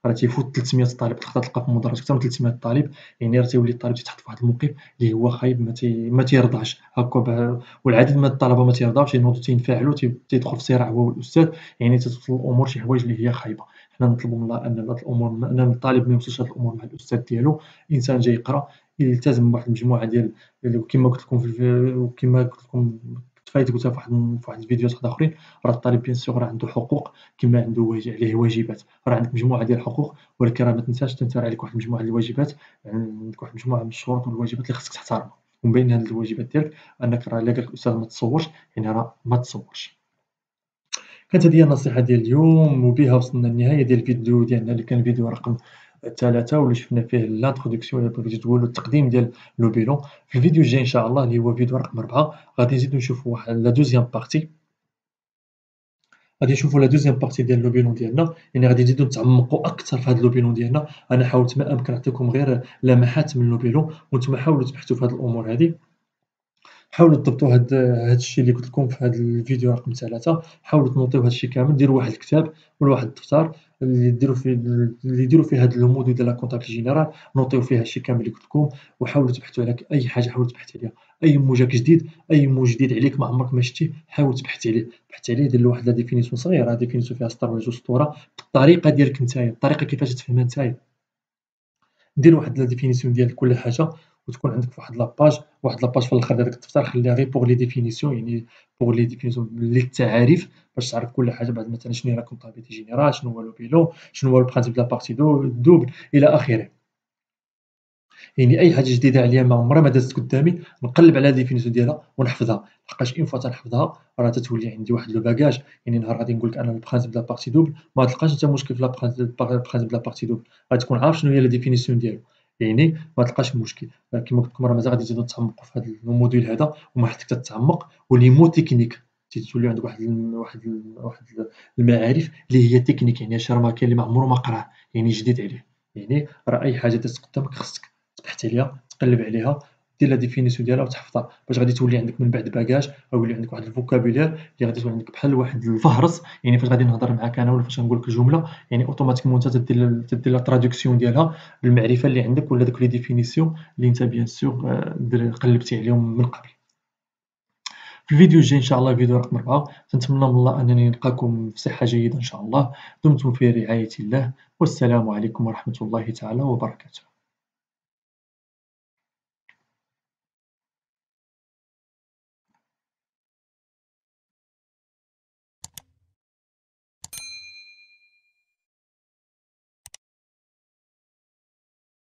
راه تيفوت 300 طالب، تقدر تلقى في المدرج أكثر من 300 طالب، يعني راه تيولي الطالب تيتحط في واحد الموقف اللي هو خايب ما تيرضاش هاكا والعديد من الطلبة ما تيرضاوش تينوضوا تينفعلوا تيدخل في صراع هو والأستاذ، يعني تتوصل الأمور شي حوايج اللي هي خايبة. حنا نطلبوا من الله أن هاد الأمور أن الطالب ما يوصلش لهاد الأمور مع الأستاذ ديالو، إنسان جاي يقرا يلتزم بواحد المجموعة ديال كيما قلت لكم وكيما قلت لكم فايت قلتها في واحد الفيديوهات واحد آخرين، راه الطالب بيان سور راه عنده حقوق كما عنده عليه واجبات، راه عندك مجموعة ديال الحقوق ولكن راه ما تنساش حتى نتا راه عليك واحد المجموعة ديال الواجبات، عندك واحد المجموعة من الشروط والواجبات اللي خصك تحترمها، ومن بين هاد الواجبات ديالك أنك راه إلا قال لك الأستاذ ما تصورش يعني راه ما تصورش. كانت هذه هي النصيحة ديال اليوم وبها وصلنا للنهاية ديال الفيديو ديالنا اللي كان الفيديو رقم 3 واللي شفنا فيه لانتروداكسيون ولا بغيتو تقولوا التقديم ديال لو بيلون. في الفيديو الجاي إن شاء الله اللي هو فيديو رقم 4 غادي نزيدو نشوفوا واحد لا دوزيام بارتي، غادي نشوفوا لا دوزيام بارتي ديال لو بيلون ديالنا، يعني غادي نزيدو نتعمقوا أكثر في هاد لو بيلون ديالنا. أنا حاولت ما أمكن نعطيكم غير لمحات من لو بيلون وانتم حاولوا تبحثوا في هاد الأمور هادي، حاولوا تضبطوا هاد الشيء اللي قلت لكم في هاد الفيديو رقم 3، حاولوا تنوطيو هاد الشيء كامل، ديروا واحد الكتاب ولا واحد الدفتر اللي يديروا فيه هاد لو موديل ديال لا كونطابيلتي جينيرال، نوطيو فيه هادشي كامل اللي قلت لكم، وحاولوا تبحثوا على أي حاجة حاولوا تبحثوا عليها، أي مو جاك جديد، أي مو جديد عليك ما عمرك ما شتيه، حاول تبحث عليه، بحث عليه دير له واحد لا ديفينيسيون صغيرة، ديفينيسيون فيها سطر ولا جوج سطورة بالطريقة ديالك نتايا، الطريقة كيفاش تفهمها نتايا. دير واحد لا ديفينيسيون ديال كل حاجة وتكون عندك فواحد لاباج، في الآخر ديال داك الدفتر خليها غير بوغ لي ديفينيسيون، يعني بوغ لي ديفينيسيون للتعاريف باش تعرف كل حاجة بعد مثلا شنو هي لا كونطابيلتي جينيرال، شنو هو لو بيلون، شنو هو البرانسيپ دو لا بارتي دوبل إلى آخره. يعني أي حاجة جديدة عليا ما عمرها ما دازت قدامي نقلب على الديفينيسيون ديالها ونحفظها، لحقاش اون فوا تنحفظها راه تتولي عندي واحد لو باكاج، يعني نهار غادي نقول لك أنا البرانسيپ دو لا بارتي دوبل ما تلقاش انت مشكل في البرانسيپ دو لا بارتي دوبل، غادي تكون عارف شنو هي لا ديفينيسيون ديالو، يعني ما تلقاش مشكل. كيما قلت لكم راه مازال غادي نزيدو نتعمقوا في هذا الموديل هذا وما حيت تتعمق ولي مو تكنيك تولي عندك المعارف اللي هي تكنيك، يعني شي راه ما كاين اللي ما عمرو ما قراه، يعني جديد عليه، يعني راه أي حاجة دازت قدامك خصك تبحث عليها، تقلّب عليها، دير لا définition ديالها وتحفظها، باش غادي تولي عندك من بعد باجاج، غيولي عندك واحد الفوكابيلير اللي غادي تولي عندك بحال واحد الفهرس، يعني فاش غادي نهضر معاك أنا ولا فاش غنقول لك الجملة، يعني أوتوماتيكمون أنت تدير لا traduction ديالها بالمعرفة اللي عندك ولا دوك les définitions اللي أنت bien sûr قلّبتي عليهم من قبل. في الفيديو الجاي إن شاء الله فيديو رقم 4 تنتمنى من الله أنني نلقاكم في صحة جيدة إن شاء الله، دمتم في رعاية الله، والسلام عليكم ورحمة الله تعالى وبركاته.